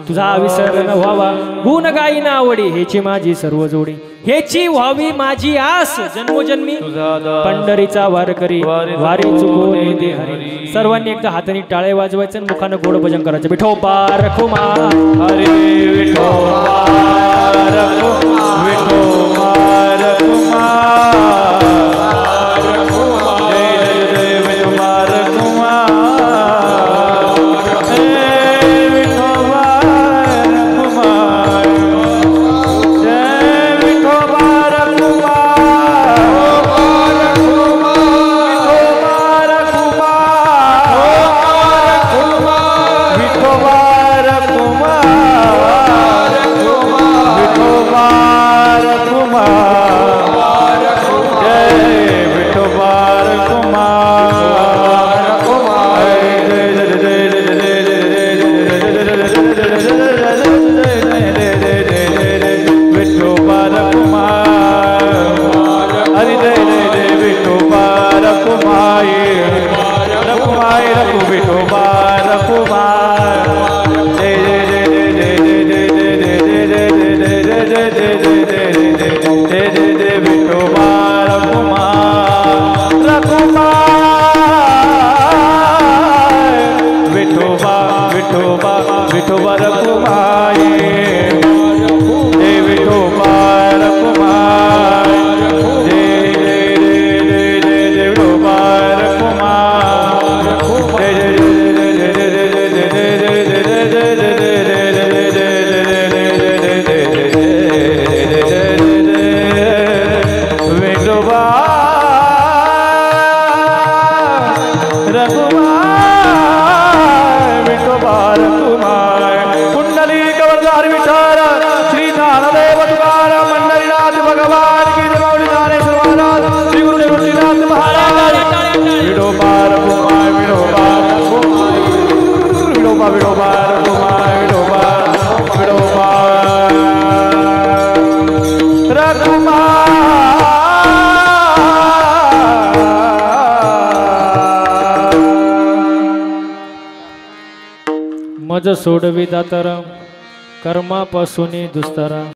तुझा विसर न व्हावा, गुण गाई ना आवडी, हेची माझी सर्व जोडी, हेची व्हावी माझी आस, जन्मोजन्मी पंढरीचा वार करी, वारी चुकोने दे हरी. सर्वांनी एकदा हाताने टाळे वाजवायचं आणि मुखानं गोड भजन करायचं. विठोबा रखुमा हरे विठोबा रखुमा, विठोबा रखुमा, जय जय विठोबा रखुमा, जय विठोबा रखुमा, जय विठोबा रखुमा, विठोबा रखुमा, विठोबा रखुमा, विठोबा रखुमा, जय विठोबा रखुमा, विठोबा रखुमा, हरि जय जय जय विठोबा रखुमा, रखुमा रखु विठोबा रखुमा, जय जय जय जय जय जय जय जय जय जय जय जय जय जय विठोबा रखुमा, रखुमा, विठोबा विठोबा विठोबा रखुमा, जय विठोबा रखुमा, जय जय जय जय जय विठोबा रखुमा, जय जय जय जय जय विठोबा रखुमा, विठोबा रखुमा. कुंडली कवरधारी विठाल श्री ज्ञानदेव तुकाराम पंढरीनाथ भगवान की जय. माऊली ज्ञानेश्वर महाराज, श्री गुरुदेव तुळशीनाथ महाराज. विठोबा रखुमा, विठोबा रखुमा, विठोबा विठोबा रखुमा, विठोबा विठोबा रखुमा. मज सोडवी दातारा, कर्मापासून दुस्तारा.